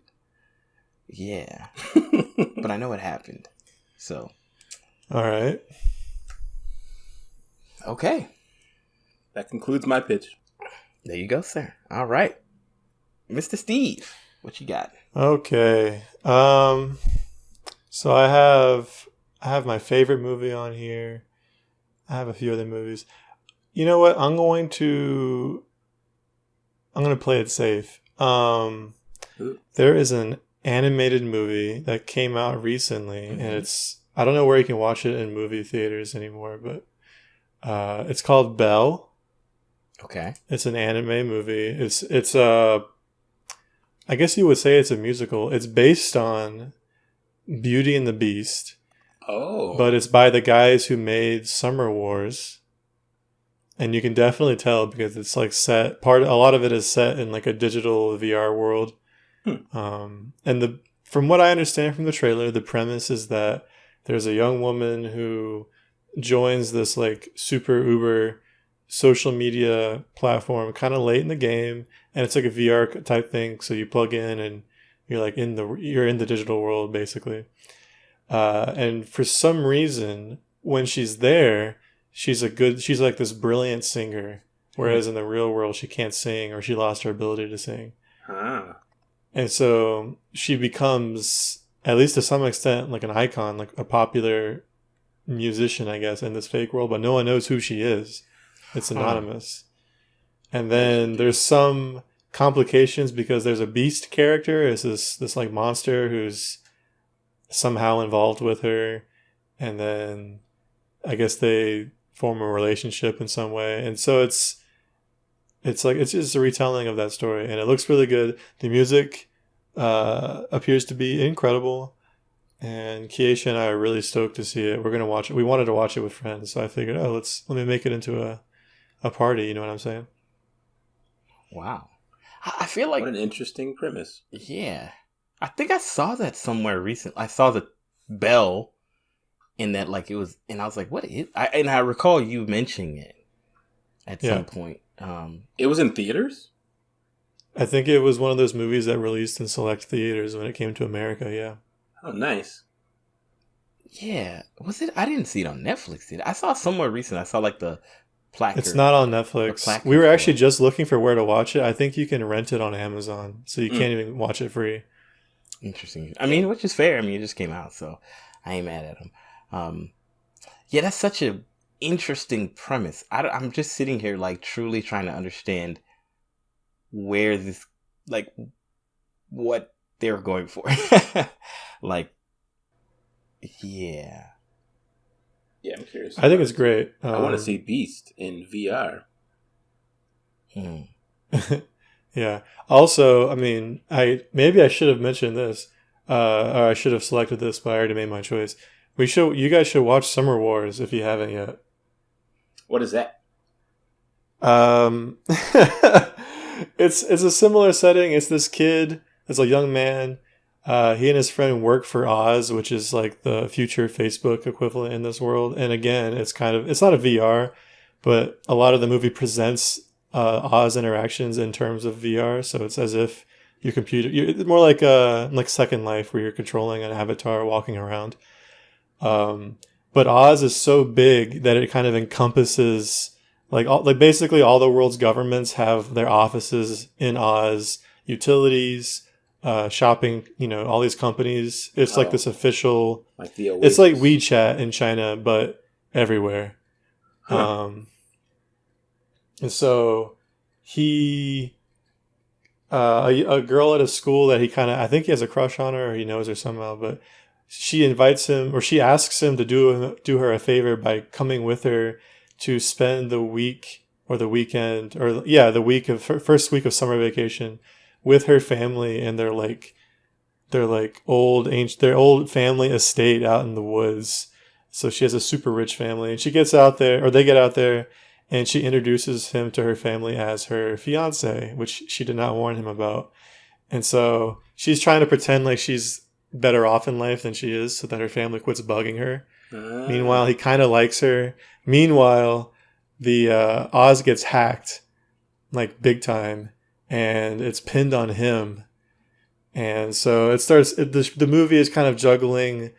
Yeah, but I know what happened. So, all right. Okay, that concludes my pitch. There you go, sir. All right, Mr. Steve, what you got? Okay. So I have my favorite movie on here. I have a few other movies. You know what? I'm going to play it safe. There is an animated movie that came out recently, and I don't know where you can watch it in movie theaters anymore, but it's called Belle. Okay. It's an anime movie. It's I guess you would say it's a musical. It's based on Beauty and the Beast. Oh. But it's by the guys who made Summer Wars. And you can definitely tell because it's like a lot of it is set in like a digital VR world. And from what I understand from the trailer, the premise is that there's a young woman who joins this like super uber social media platform kind of late in the game, and it's like a VR type thing. So you plug in and you're like you're in the digital world basically. And for some reason, when she's there, she's like this brilliant singer, whereas in the real world she can't sing, or she lost her ability to sing. And so she becomes, at least to some extent, like an icon, like a popular musician, I guess, in this fake world, but no one knows who she is. It's anonymous. And then there's some complications because there's a beast character. It's this like monster who's somehow involved with her, and then I guess they form a relationship in some way. And so it's just a retelling of that story, and it looks really good. The music appears to be incredible, and Keisha and I are really stoked to see it. We're gonna watch it. We wanted to watch it with friends, so I figured, let me make it into a party. You know what I'm saying? Wow, I feel like what an interesting premise. Yeah, I think I saw that somewhere recently. I saw the bell in that, like it was, and I was like, "What is?" And I recall you mentioning it at some point. It was in theaters? I think it was one of those movies that released in select theaters when it came to America, yeah. Oh, nice. Yeah. Was it? I didn't see it on Netflix, did I? I saw it somewhere recent. I saw like the placard. It's not on Netflix. We were actually just looking for where to watch it. I think you can rent it on Amazon, so you can't even watch it free. Interesting. I mean, which is fair. I mean, it just came out, so I ain't mad at him. Yeah, that's such a interesting premise. I'm just sitting here like truly trying to understand where this, like, what they're going for. Like, yeah, I'm curious. I think it's great. I want to see Beast in VR. Yeah. Also, I mean, maybe I should have mentioned this, or I should have selected this, but I already made my choice. You guys should watch Summer Wars if you haven't yet. What is that? It's a similar setting. It's this kid. It's a young man. He and his friend work for Oz, which is like the future Facebook equivalent in this world. And again, it's not a VR, but a lot of the movie presents Oz interactions in terms of VR. So it's as if it's more like Second Life, where you're controlling an avatar walking around. But Oz is so big that it kind of encompasses basically all the world's governments have their offices in Oz, utilities, shopping, all these companies. It's like this official, like the it's like WeChat in China, but everywhere. And so he, a girl at a school that I think he has a crush on her, or he knows her somehow, but she invites him, or she asks him to do her a favor by coming with her to spend the week or the weekend, or the first week of summer vacation with her family and their old family estate out in the woods. So she has a super rich family, and they get out there, and she introduces him to her family as her fiance, which she did not warn him about. And so she's trying to pretend like she's better off in life than she is, so that her family quits bugging her. Meanwhile, he kind of likes her. Meanwhile, the Oz gets hacked, like big time, and it's pinned on him. And so the movie is kind of juggling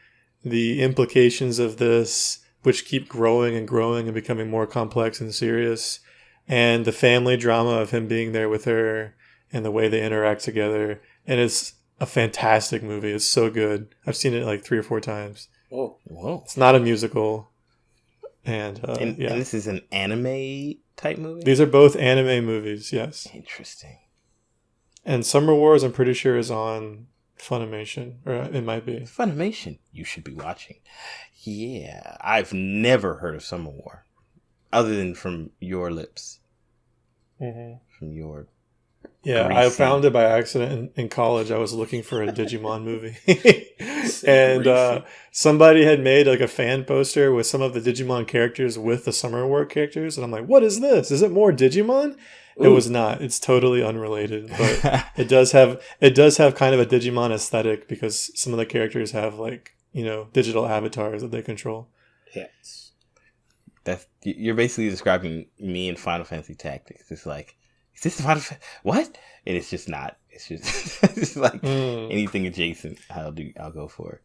the implications of this, which keep growing and growing and becoming more complex and serious, and the family drama of him being there with her and the way they interact together. And it's a fantastic movie. It's so good. I've seen it like 3 or 4 times. Oh, whoa. It's not a musical. And this is an anime type movie? These are both anime movies, yes. Interesting. And Summer Wars, I'm pretty sure, is on Funimation, or it might be. Funimation, you should be watching. Yeah, I've never heard of Summer War, other than from your lips. Mm-hmm. From your... Yeah, I found it by accident in college. I was looking for a Digimon movie. And somebody had made like a fan poster with some of the Digimon characters with the Summer War characters. And I'm like, what is this? Is it more Digimon? It was not. It's totally unrelated, but it does have kind of a Digimon aesthetic because some of the characters have like, digital avatars that they control. Yes. You're basically describing me in Final Fantasy Tactics. It's like, is this Final Fantasy? What? And it's just not. It's just it's like anything adjacent. I'll go for it.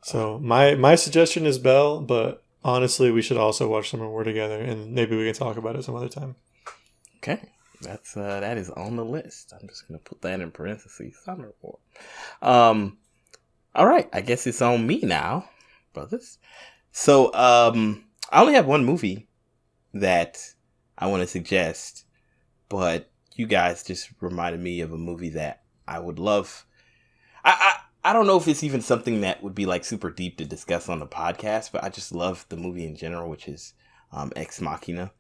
So my suggestion is Bell, but honestly, we should also watch Summer War together, and maybe we can talk about it some other time. Okay, that is on the list. I'm just gonna put that in parentheses. Summer War. All right, I guess it's on me now, brothers. So I only have one movie that I want to suggest, but you guys just reminded me of a movie that I would love. I don't know if it's even something that would be like super deep to discuss on the podcast, but I just love the movie in general, which is Ex Machina.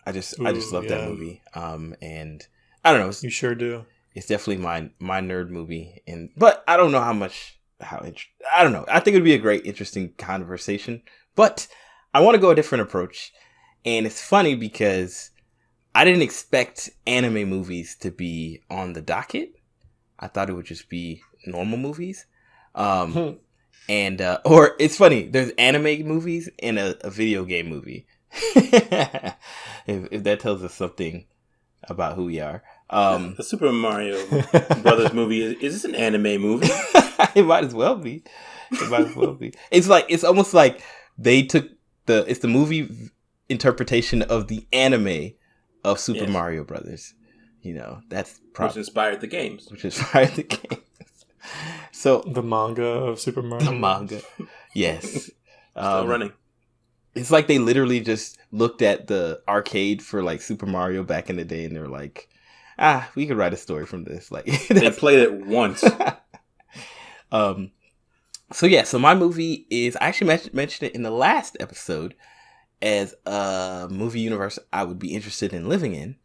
I just love that movie. And I don't know. You sure do. It's definitely my nerd movie, but I don't know I don't know. I think it would be a great, interesting conversation, but I want to go a different approach. And it's funny because I didn't expect anime movies to be on the docket. I thought it would just be normal movies. Or it's funny, there's anime movies and a video game movie. if that tells us something about who we are. The Super Mario Brothers movie, is this an anime movie? It might as well be. It's almost like they took it's the movie interpretation of the anime of Super Mario Brothers. That's which inspired the games. So the manga of Super Mario. The manga, yes, still running. It's like they literally just looked at the arcade for like Super Mario back in the day, and they're like, we could write a story from this. Like they played it once. So my movie is, I actually mentioned it in the last episode as a movie universe I would be interested in living in.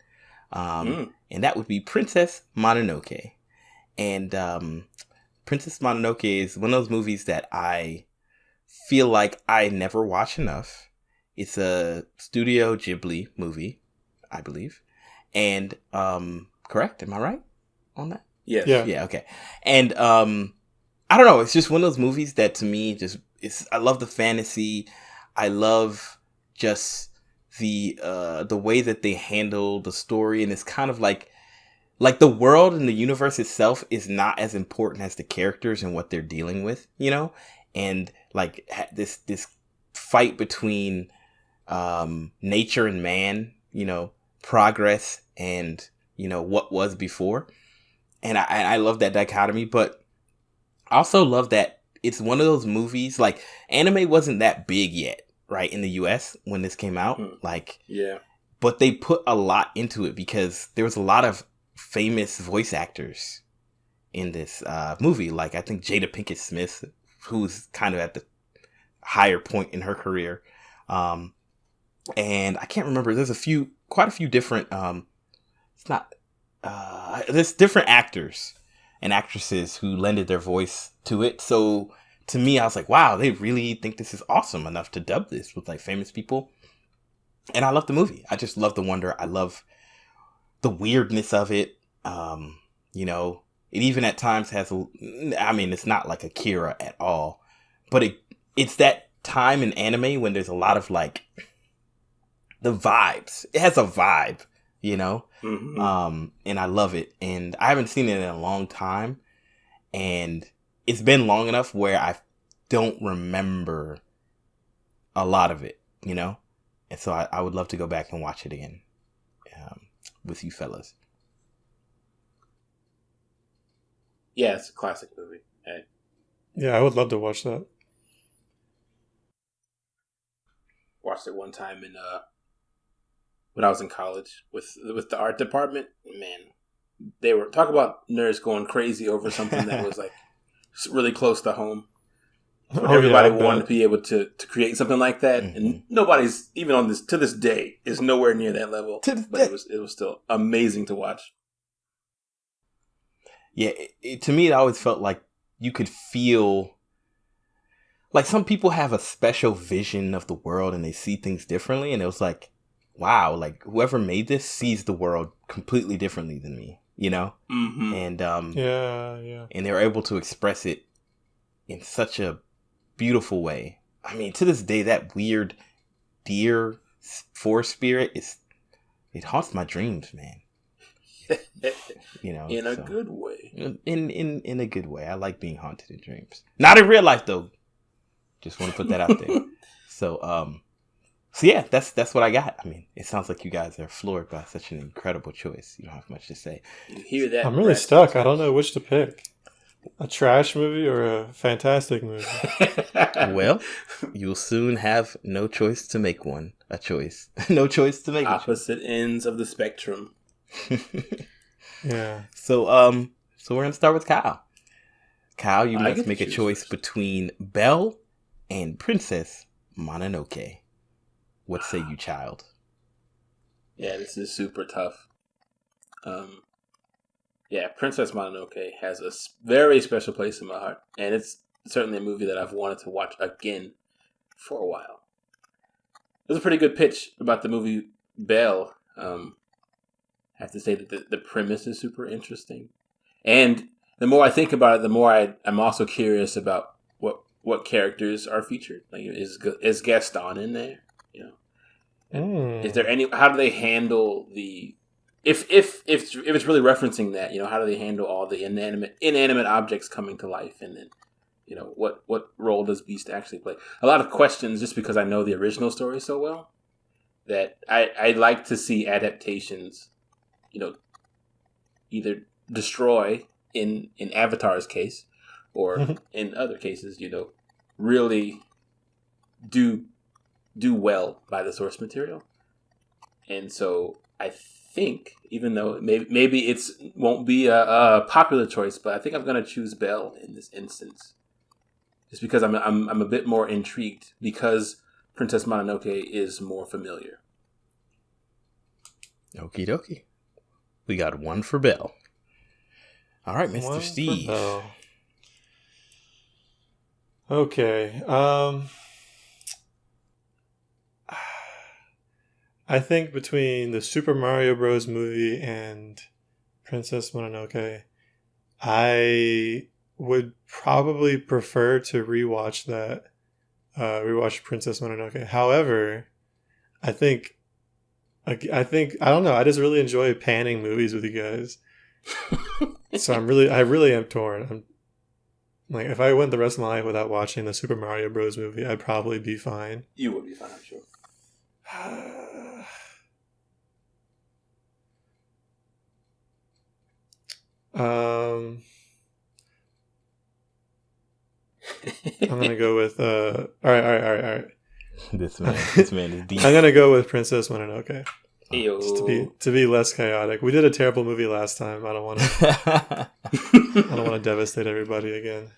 And that would be Princess Mononoke. And Princess Mononoke is one of those movies that I feel like I never watch enough. It's a Studio Ghibli movie, I believe. And correct? Am I right on that? Yes. Yeah, okay. And I don't know, it's just one of those movies that to me I love the fantasy. I love just the way that they handle the story, and it's kind of like the world and the universe itself is not as important as the characters and what they're dealing with, and like this fight between nature and man, progress and what was before, and I love that dichotomy. But I also love that it's one of those movies, like anime wasn't that big yet, right, in the US when this came out. But they put a lot into it because there was a lot of famous voice actors in this movie. Like I think Jada Pinkett Smith, who's kind of at the higher point in her career. And I can't remember. There's quite a few different, there's different actors and actresses who lended their voice to it. So to me, I was like, wow, they really think this is awesome enough to dub this with like famous people. And I love the movie. I just love the wonder. I love the weirdness of it. It even at times has, it's not like Akira at all, but it's that time in anime when there's a lot of like the vibes. It has a vibe, Mm-hmm. And I love it. And I haven't seen it in a long time, and it's been long enough where I don't remember a lot of it, and so I would love to go back and watch it again with you fellas. Yeah, it's a classic movie. Hey. Yeah, I would love to watch that. Watched it one time when I was in college with the art department. Man, they were talk about nerds going crazy over something that was like really close to home. Everybody wanted to be able to create something like that, and nobody's even on this to this day is nowhere near that level. But it was still amazing to watch. Yeah, to me, it always felt like you could feel like some people have a special vision of the world and they see things differently, and it was like wow, like whoever made this sees the world completely differently than me, you know? Mm-hmm. And Yeah. and they're able to express it in such a beautiful way. I mean, to this day, that weird deer forest spirit it haunts my dreams, man. You know, in a good way. In a good way. I like being haunted in dreams. Not in real life though. Just want to put that out there. So yeah, that's what I got. I mean, it sounds like you guys are floored by such an incredible choice. You don't have much to say. You hear that? I'm really stuck. I don't know which to pick. A trash movie or a fantastic movie? Well, you'll soon have no choice to make one. A choice. No choice to make opposite ends of the spectrum. Yeah. So we're gonna start with Kyle. Kyle, you must make a choice between Belle and Princess Mononoke. What say you, child? Yeah, this is super tough. Yeah, Princess Mononoke has a very special place in my heart, and it's certainly a movie that I've wanted to watch again for a while. There's a pretty good pitch about the movie Belle. I have to say that the premise is super interesting, and the more I think about it, the more I'm also curious about what characters are featured. Like, is Gaston in there? You know, is there any? How do they handle the? If it's really referencing that, you know, how do they handle all the inanimate objects coming to life, and then, you know, what role does Beast actually play? A lot of questions, just because I know the original story so well, that I like to see adaptations, you know, either destroy in Avatar's case, or in other cases, you know, really do well by the source material. And so I think, even though maybe it's won't be a popular choice, but I think I'm going to choose Belle in this instance, just because I'm a bit more intrigued, because Princess Mononoke is more familiar. Okie dokie. We got one for Belle. All right, Mr. Steve. Okay. I think between the Super Mario Bros. Movie and Princess Mononoke, I would probably prefer to rewatch Princess Mononoke. However, I don't know. I just really enjoy panning movies with you guys. So I really am torn. I'm like, if I went the rest of my life without watching the Super Mario Bros. Movie, I'd probably be fine. You would be fine, I'm sure. I'm gonna go with all right. This man is deep. I'm gonna go with Princess Mononoke. Ew. Just to be less chaotic. We did a terrible movie last time. I don't want to devastate everybody again.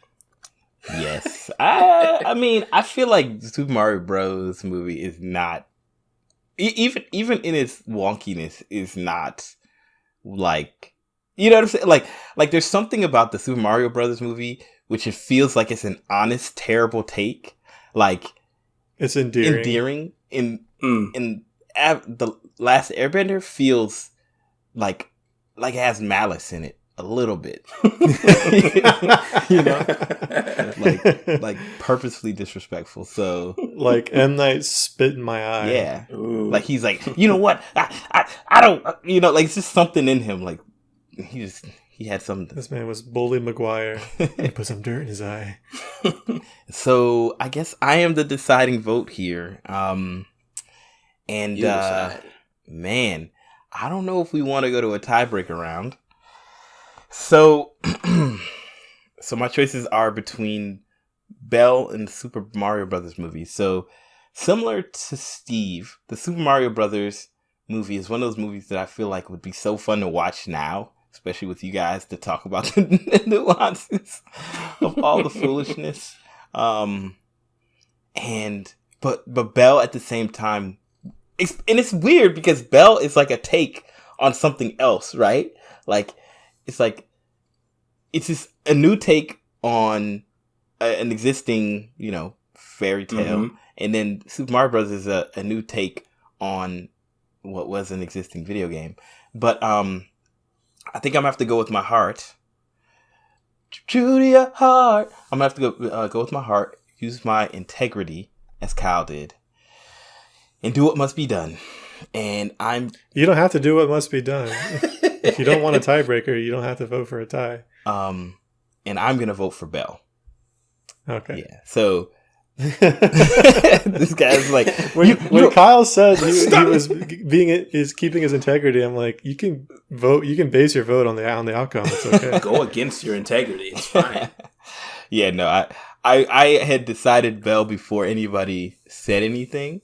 Yes. I mean, I feel like the Super Mario Bros. Movie is not, even in its wonkiness, is not like, you know what I'm saying? Like there's something about the Super Mario Brothers movie which it feels like it's an honest, terrible take. Like, it's endearing. In the Last Airbender feels like it has malice in it a little bit. You know, like purposefully disrespectful. So like M. Night spit in my eye. Yeah. Ooh. Like he's like, you know what? I don't, you know, like it's just something in him. Like he had some. This man was Bully Maguire. He put some dirt in his eye. So I guess I am the deciding vote here. Man, I don't know if we want to go to a tiebreaker round. So, so my choices are between Belle and the Super Mario Brothers movie. So, similar to Steve, the Super Mario Brothers movie is one of those movies that I feel like would be so fun to watch now, especially with you guys to talk about the nuances of all the foolishness. But Belle at the same time, it's weird because Belle is like a take on something else, right? Like, it's just a new take on an existing, you know, fairy tale. Mm-hmm. And then Super Mario Bros. Is a new take on what was an existing video game. But I think I'm gonna have to go with my heart. True to your heart. I'm gonna have to go with my heart. Use my integrity, as Kyle did, and do what must be done. And You don't have to do what must be done. If you don't want a tiebreaker, you don't have to vote for a tie. And I'm gonna vote for Bell. Okay. Yeah. So this guy's like, when Kyle said he was keeping his integrity, I'm like, you can vote. You can base your vote on the outcome. It's okay. Go against your integrity. It's fine. Yeah. No. I had decided Bell before anybody said anything.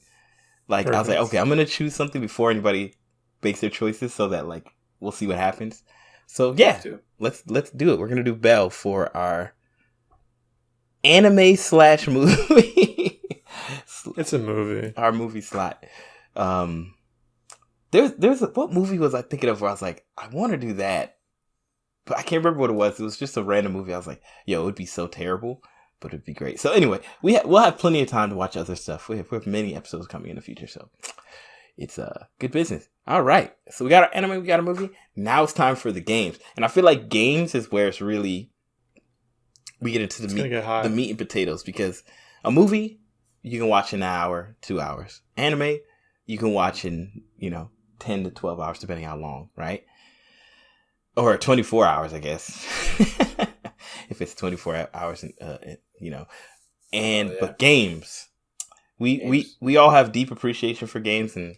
Like, perfect. I was like, okay, I'm gonna choose something before anybody makes their choices, so that like we'll see what happens. So yeah, let's do it. We're gonna do Bell for our anime/movie. It's a movie. Our movie slot. What movie was I thinking of where I was like, I want to do that, but I can't remember what it was. It was just a random movie. I was like, yo, it would be so terrible, but it'd be great. So anyway, we'll have plenty of time to watch other stuff. We have many episodes coming in the future, so it's good business. All right, so we got our anime, we got a movie. Now it's time for the games, and I feel like games is where it's really we get into the meat and potatoes, because a movie you can watch in an hour, 2 hours. Anime you can watch in 10 to 12 hours depending how long, right? Or 24 hours, I guess. If it's 24 hours, but games, we all have deep appreciation for games and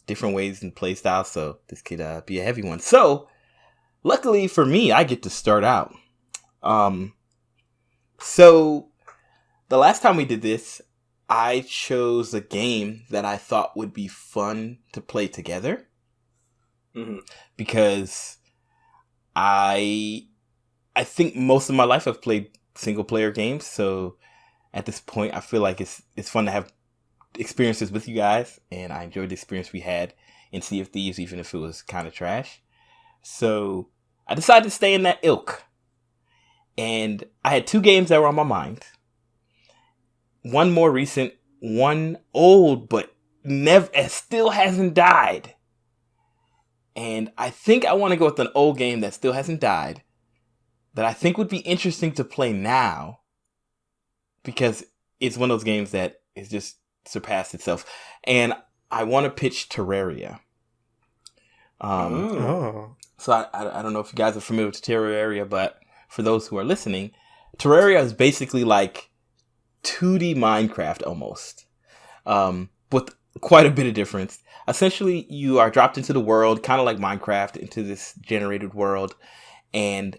different ways and play styles, so this could be a heavy one. So luckily for me, I get to start out. So the last time we did this, I chose a game that I thought would be fun to play together. Mm-hmm. Because I think most of my life I've played single player games, so at this point I feel like it's fun to have experiences with you guys, and I enjoyed the experience we had in Sea of Thieves, even if it was kind of trash. So I decided to stay in that ilk, and I had 2 games that were on my mind. One more recent, one old, but still hasn't died. And I think I want to go with an old game that still hasn't died, that I think would be interesting to play now, because it's one of those games that is just surpassed itself. And I want to pitch Terraria. So I don't know if you guys are familiar with Terraria, but for those who are listening, Terraria is basically like 2D Minecraft almost, with quite a bit of difference. Essentially, you are dropped into the world, kind of like Minecraft, into this generated world, and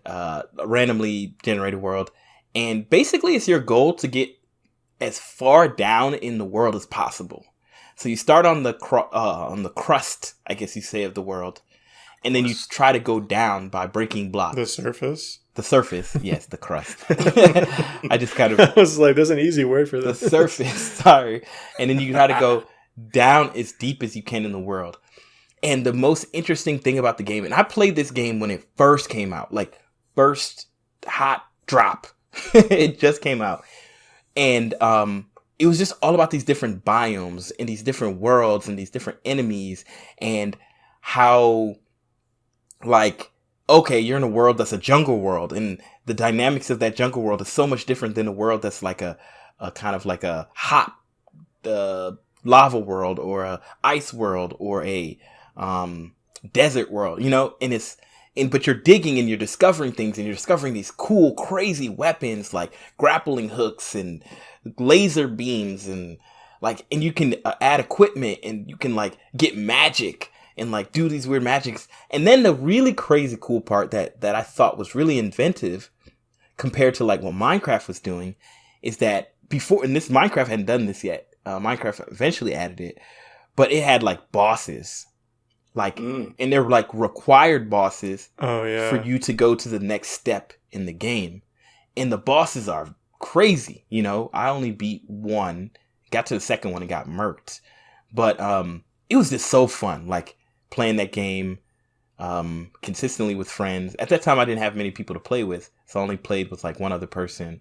randomly generated world. And basically, it's your goal to get as far down in the world as possible. So you start on the crust, I guess you say, of the world, and then you try to go down by breaking blocks. The surface. The surface, yes, the crust. I just kind of... I was like, there's an easy word for this. The surface, sorry. And then you try to go down as deep as you can in the world. And the most interesting thing about the game, and I played this game when it first came out, like first hot drop. It just came out. And it was just all about these different biomes and these different worlds and these different enemies, and how, like... okay, you're in a world that's a jungle world, and the dynamics of that jungle world is so much different than a world that's like a kind of like a hot lava world, or a ice world, or a desert world, but you're digging and you're discovering things, and you're discovering these cool, crazy weapons like grappling hooks and laser beams, and you can add equipment, and you can like get magic and like do these weird magics. And then the really crazy cool part that I thought was really inventive compared to like what Minecraft was doing is that before, and this Minecraft hadn't done this yet. Minecraft eventually added it, but it had like bosses, and they're like required bosses for you to go to the next step in the game. And the bosses are crazy. I only beat one, got to the second one and got murked, but it was just so fun. Like, playing that game consistently with friends. At that time, I didn't have many people to play with, so I only played with like one other person.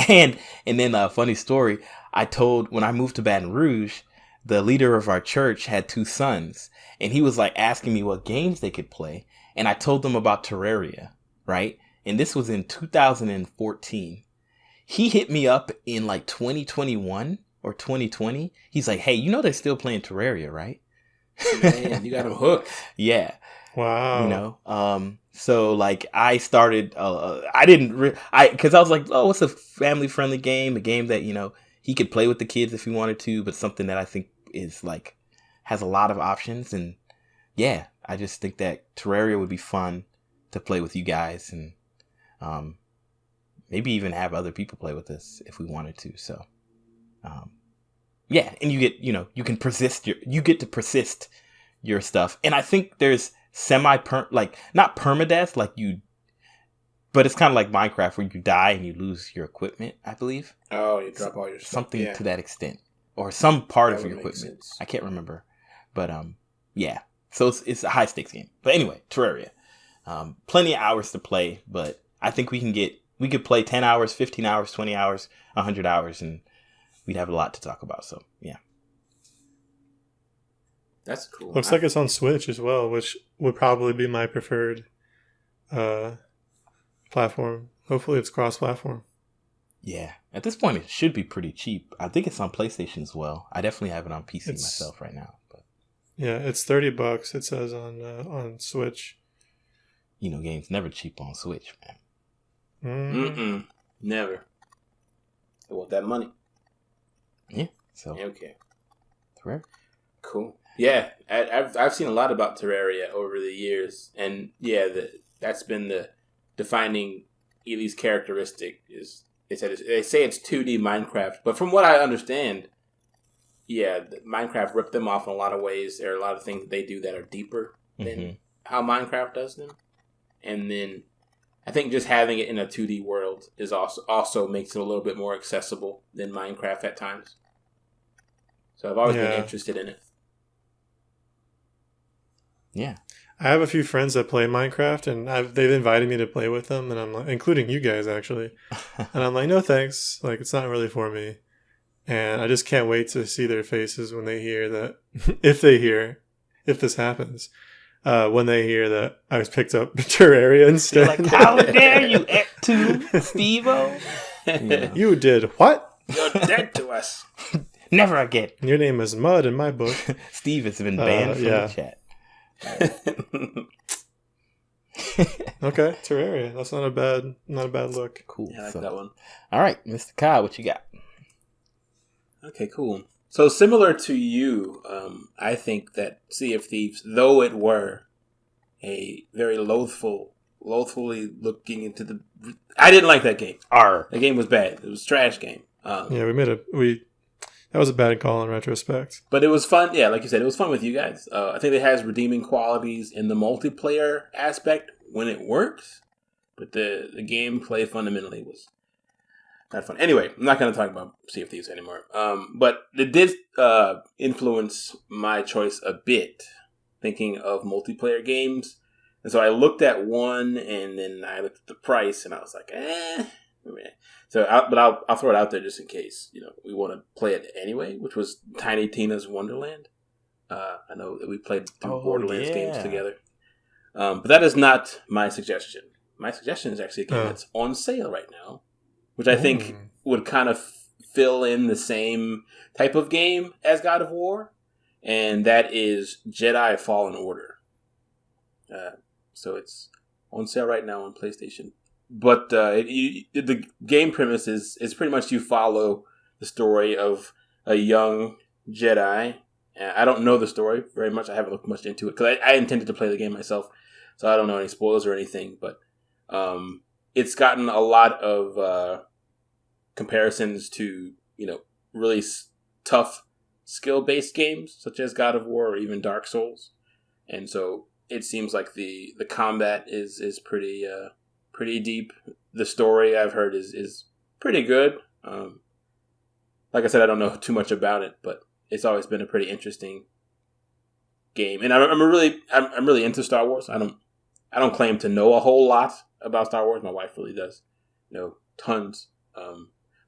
And then a funny story, when I moved to Baton Rouge, the leader of our church had 2 sons, and he was like asking me what games they could play. And I told them about Terraria, right? And this was in 2014. He hit me up in like 2021 or 2020. He's like, hey, they're still playing Terraria, right? Man, you got him hooked. Yeah. Wow. So like I started, because I was like, oh, it's a family friendly game, a game that, he could play with the kids if he wanted to, but something that I think is like, has a lot of options. And yeah, I just think that Terraria would be fun to play with you guys, and maybe even have other people play with us if we wanted to. So, yeah, and you get, you get to persist your stuff. And I think there's not permadeath, but it's kind of like Minecraft where you die and you lose your equipment, I believe. Oh, you drop all your stuff. Something to that extent, or some part of your equipment. Sense. I can't remember, but yeah. So it's a high stakes game. But anyway, Terraria, plenty of hours to play. But I think we could play 10 hours, 15 hours, 20 hours, 100 hours, and we'd have a lot to talk about. So yeah, that's cool. Looks like it's on Switch as well, which would probably be my preferred platform. Hopefully it's cross-platform. Yeah, at this point it should be pretty cheap. I think it's on PlayStation as well. I definitely have it on PC myself right now. But yeah, it's $30. It says on Switch. Games never cheap on Switch, man. Never. I want that money. Yeah. So okay. Terraria. Cool. Yeah, I've seen a lot about Terraria over the years, and yeah, that's been the defining Ely's characteristic is they say it's 2D Minecraft, but from what I understand, yeah, Minecraft ripped them off in a lot of ways. There are a lot of things that they do that are deeper than how Minecraft does them, and then I think just having it in a 2D world is also makes it a little bit more accessible than Minecraft at times. So I've always been interested in it. Yeah. I have a few friends that play Minecraft, and they've invited me to play with them, and I'm like, including you guys actually, and I'm like, no thanks, like it's not really for me, and I just can't wait to see their faces when they hear that, if this happens, when they hear that I was picked up Terraria instead. Like, how dare you, Ectu, Steve-O? Yeah. You did what? You're dead to us. Never again. Your name is Mud in my book. Steve has been banned from the chat. Okay, Terraria. That's not a bad look. Cool. Yeah, I like that one. All right, Mr. Kyle, what you got? Okay, cool. So similar to you, I think that Sea of Thieves, though it were a very loathfully looking into the, I didn't like that game. The game was bad. It was a trash game. Yeah, that was a bad call in retrospect. But it was fun. Yeah, like you said, it was fun with you guys. I think it has redeeming qualities in the multiplayer aspect when it works. But the gameplay fundamentally was not fun. Anyway, I'm not going to talk about Sea of Thieves anymore. But it did influence my choice a bit, thinking of multiplayer games. And so I looked at one, and then I looked at the price, and I was like, So, I'll throw it out there just in case we want to play it anyway, which was Tiny Tina's Wonderland. I know that we played Borderlands games together, but that is not my suggestion. My suggestion is actually a game that's on sale right now, which I think would kind of fill in the same type of game as God of War, and that is Jedi Fallen Order. So it's on sale right now on PlayStation. But the game premise is pretty much you follow the story of a young Jedi. I don't know the story very much. I haven't looked much into it because I intended to play the game myself, so I don't know any spoilers or anything. But it's gotten a lot of comparisons to really tough skill-based games such as God of War or even Dark Souls, and so it seems like the combat is pretty deep. The story I've heard is pretty good. Like I said, I don't know too much about it, but it's always been a pretty interesting game. And I'm really into Star Wars. I don't claim to know a whole lot about Star Wars. My wife really does know tons.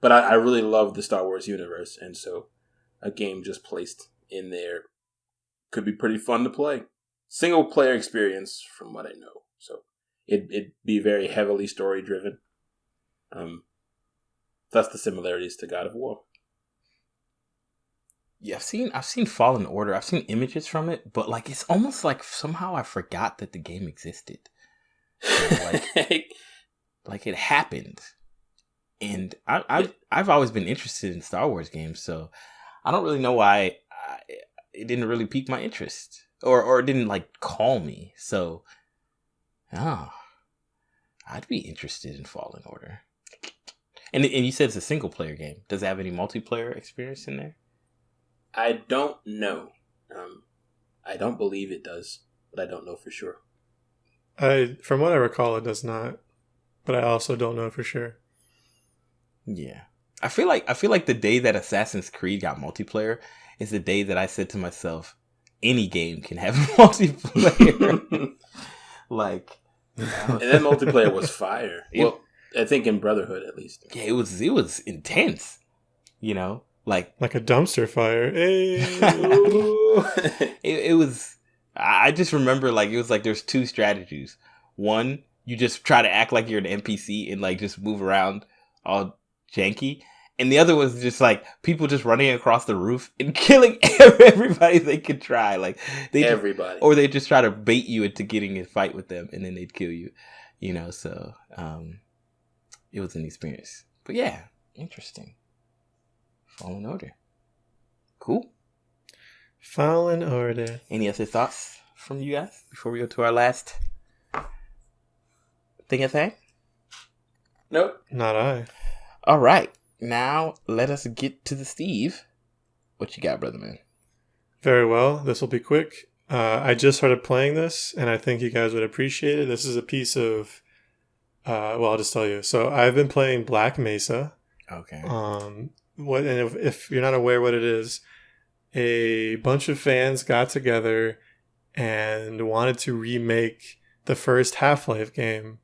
But I really love the Star Wars universe, and so a game just placed in there could be pretty fun to play. Single player experience, from what I know. So it'd be very heavily story driven. That's the similarities to God of War. Yeah, I've seen Fallen Order. I've seen images from it, but like it's almost like somehow I forgot that the game existed. Like it happened, and I've always been interested in Star Wars games, so I don't really know why it didn't really pique my interest, or it didn't like call me. So, I'd be interested in Fallen Order. And you said it's a single player game. Does it have any multiplayer experience in there? I don't know. I don't believe it does, but I don't know for sure. From what I recall, it does not, but I also don't know for sure. Yeah, I feel like the day that Assassin's Creed got multiplayer is the day that I said to myself, any game can have multiplayer. Like, and that multiplayer was fire. Well, I think in Brotherhood at least. Yeah, it was intense. You know. Like a dumpster fire. Hey. it was. I just remember like it was like there's two strategies. One, you just try to act like you're an NPC and like just move around all janky, and the other was just like people just running across the roof and killing everybody they could try. Like everybody, or they just try to bait you into getting in a fight with them, and then they'd kill you. You know, so it was an experience. But yeah, interesting. Fallen Order. Cool. Fallen Order. Any other thoughts from you guys before we go to our last thing? Nope. Not I. All right. Now let us get to the Steve. What you got, brother man? Very well. This will be quick. I just started playing this, and I think you guys would appreciate it. This is a piece of... I'll just tell you. So I've been playing Black Mesa. Okay. If you're not aware what it is, a bunch of fans got together and wanted to remake the first Half-Life game.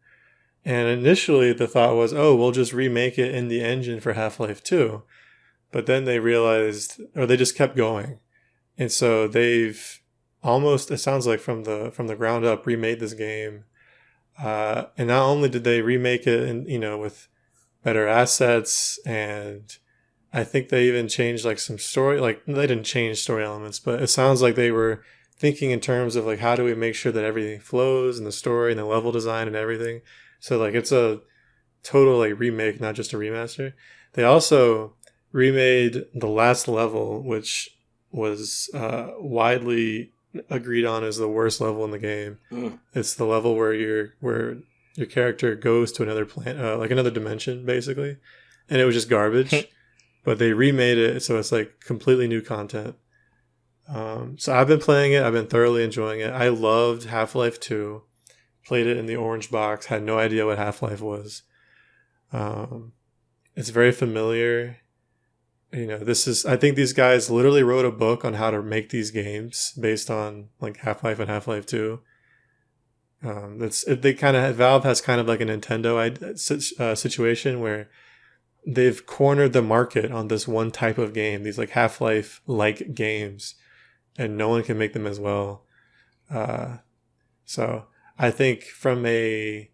And initially the thought was, we'll just remake it in the engine for Half-Life 2. But then they realized, or they just kept going. And so they've almost, it sounds like from the ground up, remade this game. And not only did they remake it with better assets, and I think they even changed like some story, like they didn't change story elements, but it sounds like they were thinking in terms of like, how do we make sure that everything flows in the story and the level design and everything. So like it's a total like remake, not just a remaster. They also remade the last level, which was widely agreed on as the worst level in the game. It's the level where your character goes to another planet, like another dimension basically, and it was just garbage. But they remade it, so it's like completely new content. So I've been playing it. I've been thoroughly enjoying it. I loved Half-Life 2. Played it in the orange box. Had no idea what Half-Life was. It's very familiar. I think these guys literally wrote a book on how to make these games based on like Half-Life and Half-Life 2. Valve has kind of like a Nintendo situation where they've cornered the market on this one type of game, these like Half-Life-like games, and no one can make them as well. So I think from a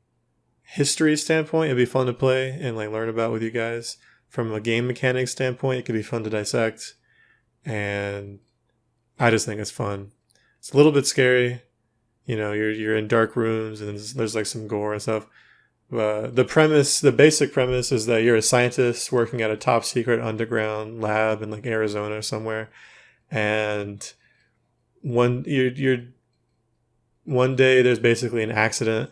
history standpoint, it'd be fun to play and like learn about with you guys. From a game mechanics standpoint, it could be fun to dissect, and I just think it's fun. It's a little bit scary. You're in dark rooms and there's like some gore and stuff. The basic premise is that you're a scientist working at a top secret underground lab in like Arizona somewhere, and one day there's basically an accident,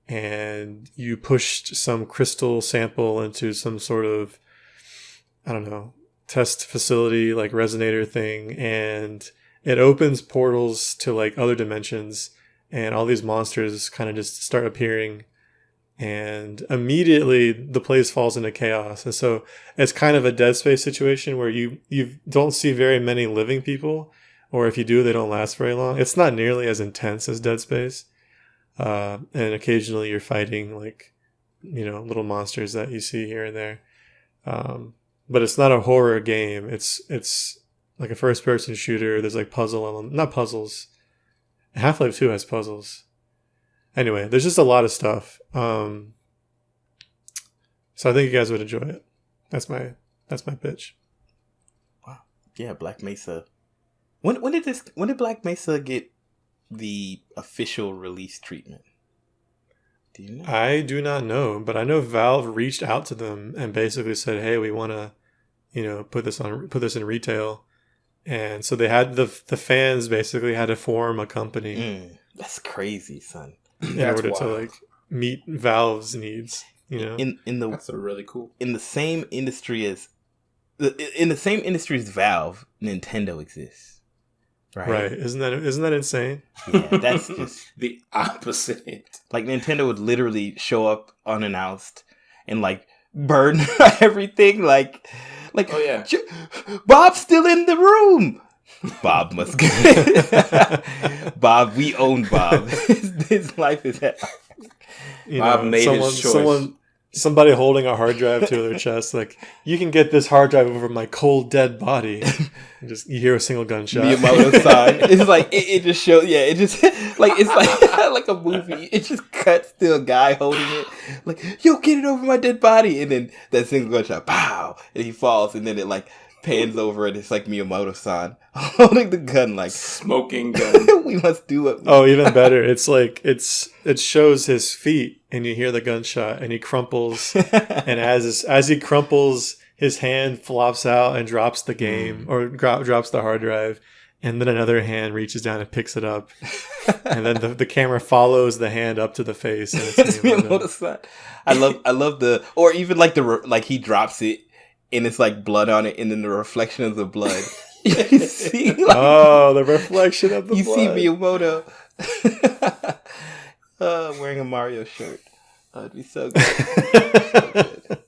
and you pushed some crystal sample into some sort of, I don't know, test facility like resonator thing, and it opens portals to like other dimensions, and all these monsters kind of just start appearing. And immediately the place falls into chaos. And so it's kind of a Dead Space situation where you don't see very many living people, or if you do, they don't last very long. It's not nearly as intense as Dead Space. And occasionally you're fighting like, little monsters that you see here and there. But it's not a horror game. It's like a first person shooter. There's like not puzzles. Half-Life 2 has puzzles. Anyway, there's just a lot of stuff. So I think you guys would enjoy it. That's my pitch. Wow. Yeah, Black Mesa. When did Black Mesa get the official release treatment? Do you know? I do not know, but I know Valve reached out to them and basically said, "Hey, we want to, put this in retail." And so they had the fans basically had to form a company. That's crazy, son. In order to like meet Valve's needs, That's a really cool. In the same industry as Valve, Nintendo exists. Right. Isn't that insane? Yeah, that's just the opposite. Like Nintendo would literally show up unannounced and like burn everything. Like oh yeah, Bob's still in the room. Bob must go. Bob, we own Bob. His life is at. Bob made his choice. Somebody holding a hard drive to their chest, like, you can get this hard drive over my cold, dead body. And just you hear a single gunshot. Miyamoto-san. It's like it just shows. Yeah, it just like it's like a movie. It just cuts to a guy holding it, like, yo, get it over my dead body, and then that single gunshot, pow, and he falls, and then it like pans over, and it's like Miyamoto-san holding the gun, like smoking gun. We must do it. Oh, even better. It's like it shows his feet, and you hear the gunshot, and he crumples, and as he crumples, his hand flops out and drops the game or drops the hard drive, and then another hand reaches down and picks it up, and then the camera follows the hand up to the face, and it's Miyamoto-san. I love the, or even like like he drops it. And it's like blood on it, and then the reflection of the blood. You see, like, the reflection of the blood. You see Miyamoto wearing a Mario shirt. It'd be so good.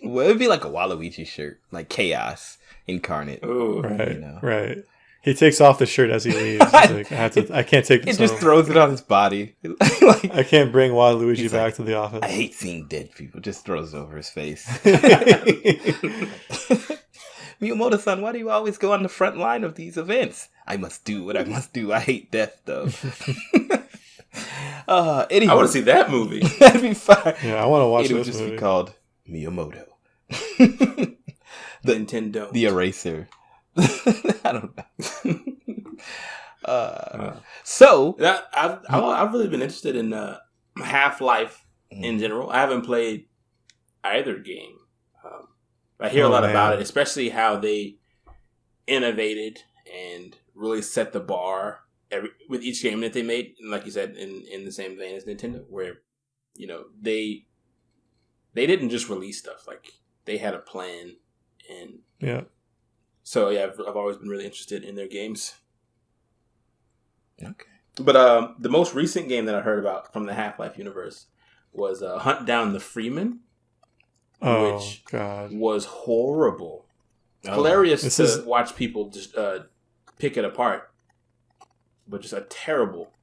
Well, it'd be like a Waluigi shirt, like Chaos incarnate. Ooh, right. He takes off the shirt as he leaves. He's like, I can't take this. It just throws it on his body. Like, I can't bring Waluigi back to the office. I hate seeing dead people. Just throws it over his face. Miyamoto-san, why do you always go on the front line of these events? I must do what I must do. I hate death, though. Anyway. I want to see that movie. That'd be fine. Yeah, I want to watch this movie. It would just be called Miyamoto. Nintendo. The Eraser. I don't know. So I've really been interested in Half-Life in general. I haven't played either game. I hear a lot about it, especially how they innovated and really set the bar with each game that they made. And like you said, in the same vein as Nintendo, where they didn't just release stuff, like they had a plan. And yeah. So yeah, I've always been really interested in their games. Okay. But the most recent game that I heard about from the Half-Life universe was Hunt Down the Freeman, which was horrible. Hilarious to watch people just pick it apart, but just a terrible,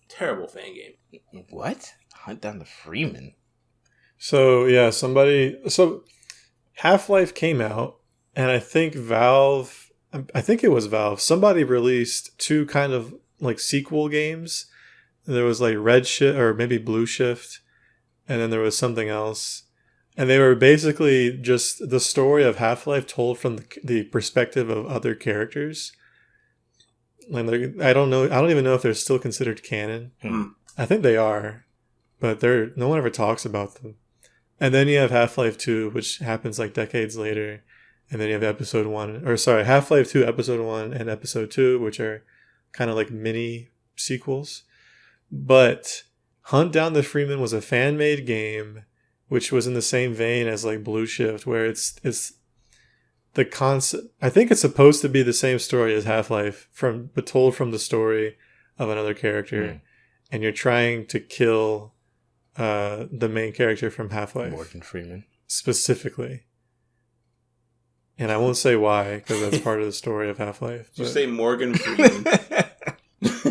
terrible fan game. What? Hunt Down the Freeman? So yeah, Half-Life came out. And I think it was Valve. Somebody released two kind of like sequel games. There was like Red Shift or maybe Blue Shift. And then there was something else. And they were basically just the story of Half-Life told from the perspective of other characters. Like I don't even know if they're still considered canon. I think they are. But no one ever talks about them. And then you have Half-Life 2, which happens like decades later. And then you have Half-Life 2 Episode 1 and Episode 2, which are kind of like mini sequels. But Hunt Down the Freeman was a fan-made game, which was in the same vein as like Blue Shift, where it's the concept. I think it's supposed to be the same story as Half-Life, but told from the story of another character. And you're trying to kill the main character from Half-Life. Morgan Freeman. Specifically. And I won't say why, because that's part of the story of Half-Life. Did you say Morgan Freeman?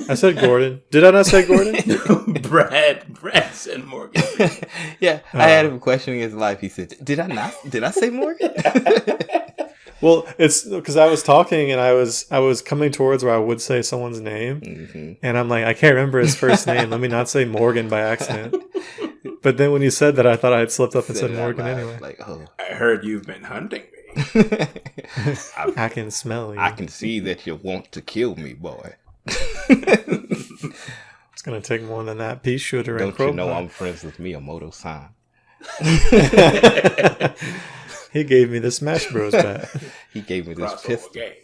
I said Gordon. Did I not say Gordon? Brad said Morgan Freeman. Yeah, I had him questioning his life. He said, did I say Morgan? Well, it's because I was talking and I was coming towards where I would say someone's name, and I'm like, I can't remember his first name. Let me not say Morgan by accident. But then when you said that, I thought I had slipped up and said Morgan anyway. Like, oh, I heard you've been hunting me. I can smell you. I can see that you want to kill me, boy. It's gonna take more than that. Pea shooter and Don't you know I'm friends with Miyamoto-san? He gave me the Smash Bros. Bat. He gave me this Crossover pistol. Game.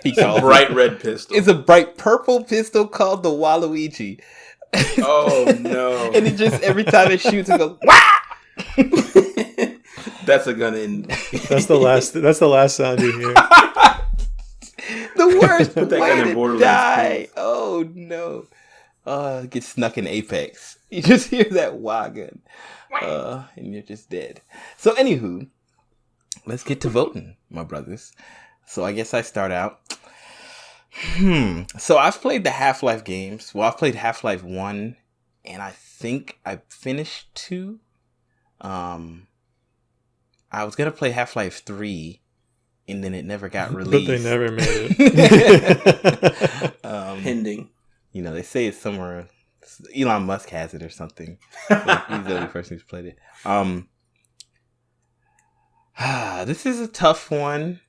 He called Bright red pistol. It's a bright purple pistol called the Waluigi. Oh no! And it just every time it shoots, it goes wah! That's a gun in. That's the last sound you hear. The worst Put that gun in way to Borderlands, die. please. Oh no! Get snuck in Apex. You just hear that wah gun, and you're just dead. So anywho, let's get to voting, my brothers. So I guess I start out. So I've played the Half-Life games. Well, I've played Half-Life 1, and I think I finished 2. I was going to play Half-Life 3, and then it never got released. But they never made it. Pending. You know, they say it's somewhere. Elon Musk has it or something. He's the only person who's played it. This is a tough one.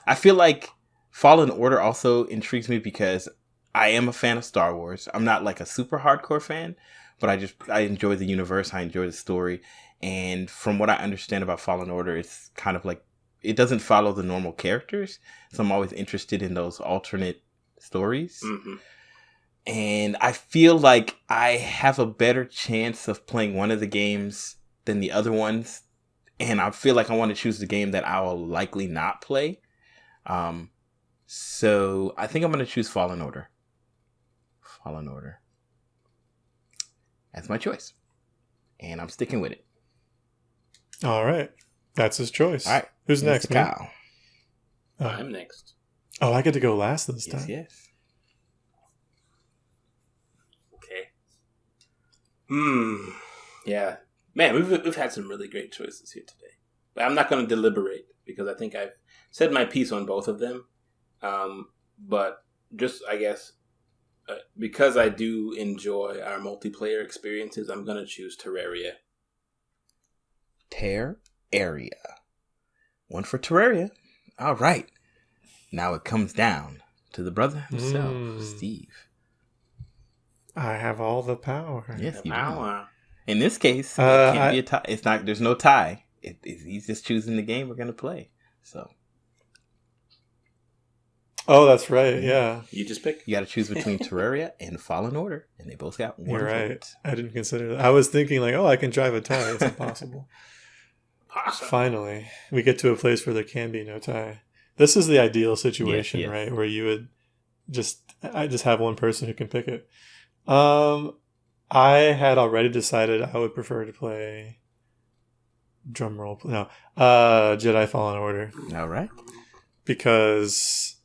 I feel like Fallen Order also intrigues me because I am a fan of Star Wars. I'm not like a super hardcore fan, but I enjoy the universe. I enjoy the story. And from what I understand about Fallen Order, it's kind of like, it doesn't follow the normal characters. So I'm always interested in those alternate stories. Mm-hmm. And I feel like I have a better chance of playing one of the games than the other ones. And I feel like I want to choose the game that I will likely not play. So I think I'm going to choose Fallen Order. Fallen Order. That's my choice. And I'm sticking with it. All right. That's his choice. All right. Who's next, Kyle? I'm next. Oh, I get to go last this time. Yes. Okay. Yeah. Man, we've had some really great choices here today. But I'm not going to deliberate because I think I've said my piece on both of them. But just, I guess, because I do enjoy our multiplayer experiences, I'm going to choose Terraria. Terraria. One for Terraria. All right. Now it comes down to the brother himself, Steve. I have all the power. Yes, you do. In this case, it can't be a tie. It's not. There's no tie. He's just choosing the game we're gonna play. So. Oh, that's right. Yeah. You just pick. You got to choose between Terraria and Fallen Order, and they both got one. You're right. vote. I didn't consider that. I was thinking like, oh, I can drive a tie. It's impossible. Awesome. Finally, we get to a place where there can be no tie. This is the ideal situation, Yes. right? Where you would I just have one person who can pick it. I had already decided I would prefer to play Jedi Fallen Order. All right. Because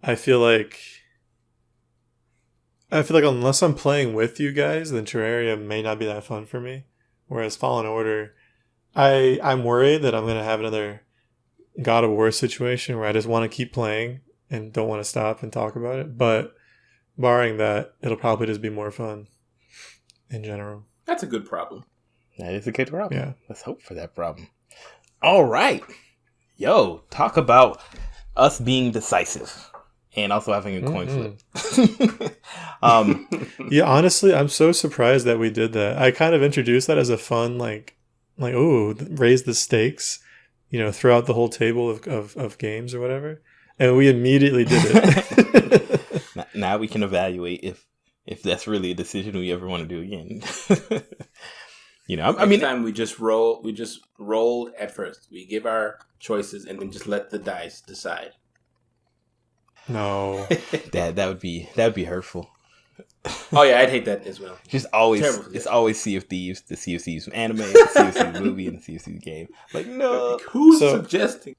I feel like unless I'm playing with you guys, then Terraria may not be that fun for me. Whereas Fallen Order, I'm worried that I'm going to have another God of War situation where I just want to keep playing and don't want to stop and talk about it. But barring that, it'll probably just be more fun in general. That's a good problem. That is a good problem. Yeah. Let's hope for that problem. All right. Yo, talk about us being decisive and also having a coin flip. Yeah, honestly, I'm so surprised that we did that. I kind of introduced that as a fun, raise the stakes, throughout the whole table of games or whatever. And we immediately did it. Now we can evaluate if that's really a decision we ever want to do again. Next time we just rolled at first. We give our choices and then just let the dice decide. No. that would be hurtful. Oh yeah, I'd hate that as well. Just always, it's always Sea of Thieves, the Sea of Thieves anime, the Sea of Thieves movie, and the Sea of Thieves game. Like, no. Who's suggesting?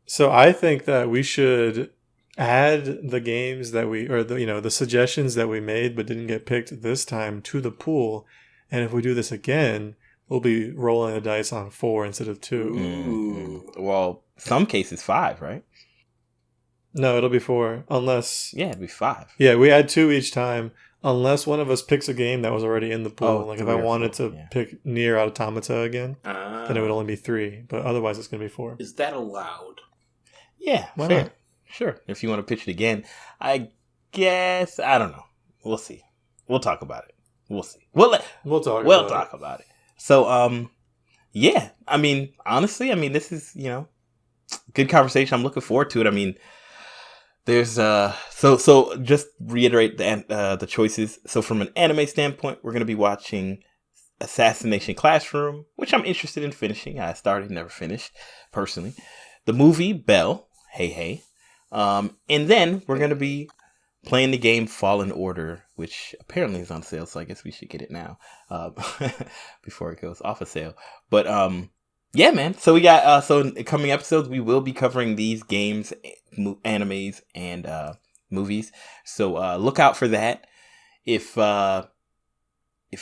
So I think that we should add the games that the suggestions that we made but didn't get picked this time to the pool. And if we do this again, we'll be rolling the dice on 4 instead of 2. Ooh. Well, some cases 5, right? No, it'll be 4 unless. Yeah, it'd be 5. Yeah, we add 2 each time unless one of us picks a game that was already in the pool. Oh, Like if 3 I or wanted 4, to yeah. pick Nier Automata again, then it would only be 3. But otherwise, it's going to be 4. Is that allowed? Yeah, Why fair. not? Sure. If you want to pitch it again, I guess I don't know. We'll see. We'll talk about it. We'll see. We'll talk about it. So, yeah. I mean, honestly, this is good conversation. I'm looking forward to it. I mean, there's so just reiterate the choices. So, from an anime standpoint, we're gonna be watching Assassination Classroom, which I'm interested in finishing. I started, never finished, personally. The movie Belle, hey. And then we're going to be playing the game Fallen Order, which apparently is on sale, so I guess we should get it now before it goes off of sale. But yeah, man. So we got so in coming episodes, we will be covering these games, animes, and movies. So look out for that. If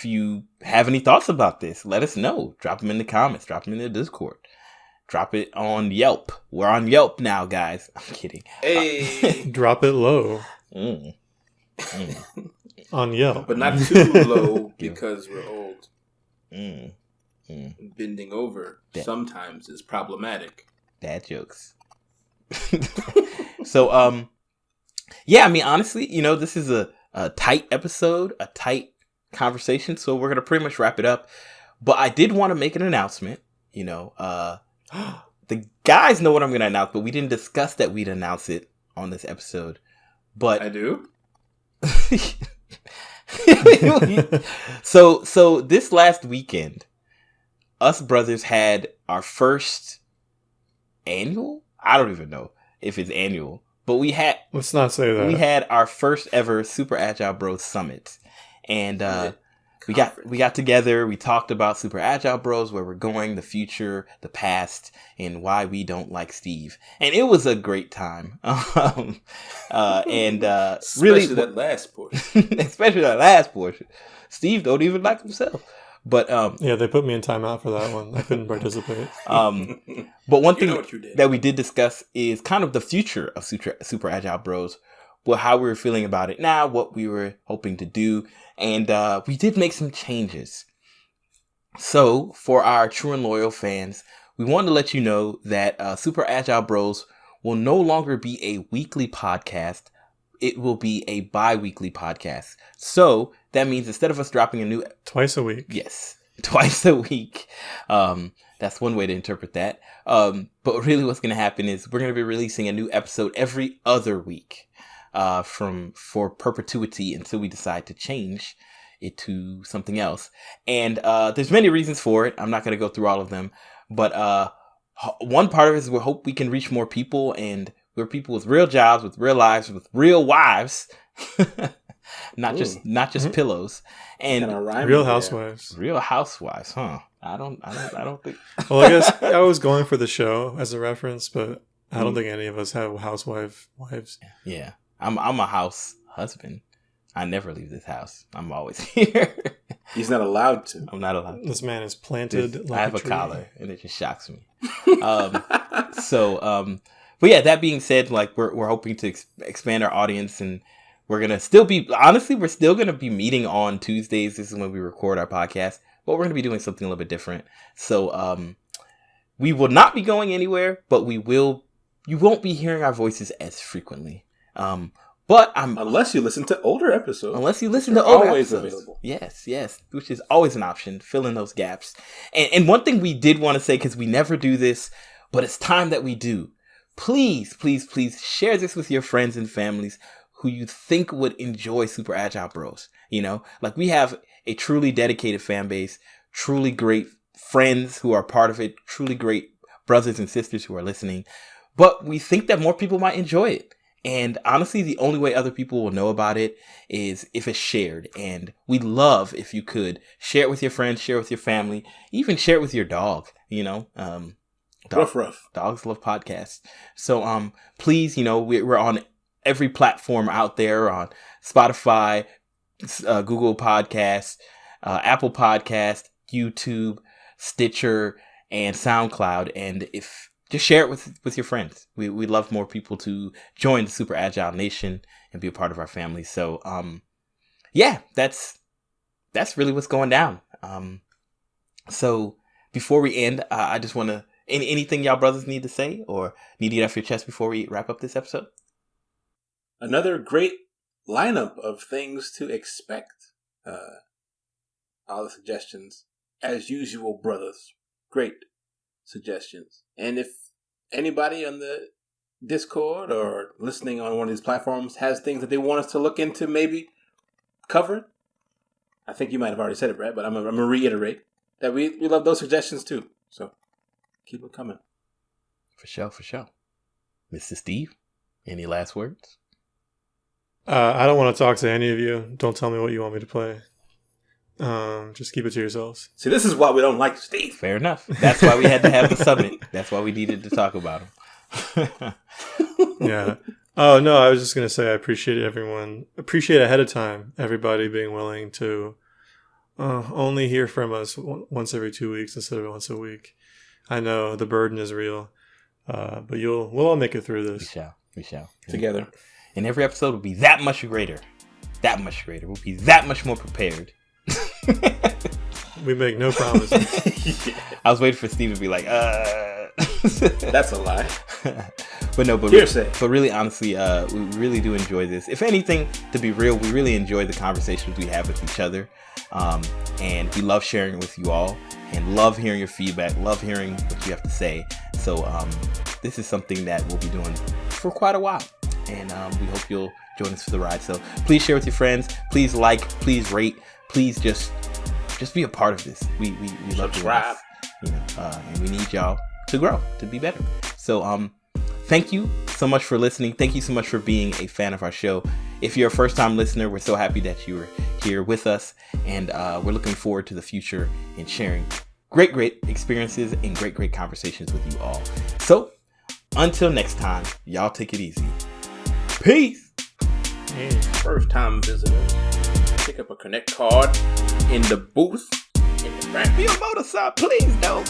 you have any thoughts about this, let us know. Drop them in the comments. Drop them in the Discord. Drop it on Yelp. We're on Yelp now, guys. I'm kidding. Hey, Drop it low on Yelp. but not too low because we're old. Bending over sometimes is problematic. Dad jokes. So, yeah, honestly, this is a tight episode, a tight conversation. So we're going to pretty much wrap it up. But I did want to make an announcement, the guys know what I'm going to announce, but we didn't discuss that we'd announce it on this episode. But I do. So this last weekend, us brothers had our first annual. I don't even know if it's annual, but Let's not say that. We had our first ever Super Agile Bros Summit, and we got together. We talked about Super Agile Bros, where we're going, the future, the past, and why we don't like Steve. And it was a great time. Especially that last portion. Especially that last portion. Steve don't even like himself. But yeah, they put me in timeout for that one. I couldn't participate. But one thing that we did discuss is kind of the future of Super Agile Bros. Well, how we were feeling about it now, what we were hoping to do, and we did make some changes. So, for our true and loyal fans, we wanted to let you know that Super Agile Bros will no longer be a weekly podcast. It will be a bi-weekly podcast. So, that means instead of us dropping a new... Twice a week. Yes, twice a week. That's one way to interpret that. But really what's going to happen is we're going to be releasing a new episode every other week. For perpetuity until we decide to change it to something else. And there's many reasons for it. I'm not going to go through all of them. But one part of it is we hope we can reach more people, and we're people with real jobs, with real lives, with real wives. not just pillows. And real housewives. Real housewives, huh? I don't think. Well, I guess I was going for the show as a reference, but I don't think any of us have wives. Yeah. I'm a house husband. I never leave this house. I'm always here. He's not allowed to. I'm not allowed to. This man is planted like I have a a tree. collar, and it just shocks me. But yeah, that being said, like we're hoping to expand our audience, and we're gonna still be gonna be meeting on Tuesdays. This is when we record our podcast, but we're gonna be doing something a little bit different. So we will not be going anywhere, but you won't be hearing our voices as frequently. Unless you listen to older episodes. Always episodes. Available. Yes, which is always an option. Fill in those gaps. And one thing we did want to say, because we never do this, but it's time that we do. Please share this with your friends and families who you think would enjoy Super Agile Bros. Like we have a truly dedicated fan base, truly great friends who are part of it, truly great brothers and sisters who are listening. But we think that more people might enjoy it. And honestly, the only way other people will know about it is if it's shared. And we'd love if you could share it with your friends, share it with your family, even share it with your dog, Rough. Dogs love podcasts. So please, we're on every platform out there, on Spotify, Google Podcasts, Apple Podcasts, YouTube. Stitcher, and SoundCloud. And just share it with your friends. We love more people to join the Super Agile Nation and be a part of our family. So, that's really what's going down. So before we end, I just want to, anything y'all brothers need to say or need to get off your chest before we wrap up this episode? Another great lineup of things to expect. All the suggestions, as usual, brothers. Great suggestions. And if anybody on the Discord or listening on one of these platforms has things that they want us to look into, maybe cover, I think you might have already said it, Brad, but I'm going to reiterate that we love those suggestions too. So keep it coming. For sure. Mr. Steve, any last words? I don't want to talk to any of you. Don't tell me what you want me to play. Just keep it to yourselves. See, this is why we don't like Steve. Fair enough. That's why we had to have the summit. That's why we needed to talk about him. Yeah. Oh, no, I was just going to say I appreciate ahead of time everybody being willing to only hear from us once every 2 weeks instead of once a week. I know the burden is real, but we'll all make it through this. We shall. Together. And every episode will be that much greater. We'll be that much more prepared. We make no promises. Yeah. I was waiting for Steve to be like, That's a lie. But really, honestly, we really do enjoy this. If anything, to be real, we really enjoy the conversations we have with each other. And we love sharing it with you all and love hearing your feedback, love hearing what you have to say. So this is something that we'll be doing for quite a while. And we hope you'll join us for the ride. So please share with your friends. Please like, please rate, please just be a part of this. We love subscribe. And we need y'all to grow, to be better. So thank you so much for listening. Thank you so much for being a fan of our show. If you're a first-time listener, we're so happy that you were here with us. And we're looking forward to the future and sharing great experiences and great conversations with you all. So until next time, y'all take it easy. Peace. And first-time visitors, pick up a Connect card in the booth in the back. Be a motor side, please, though.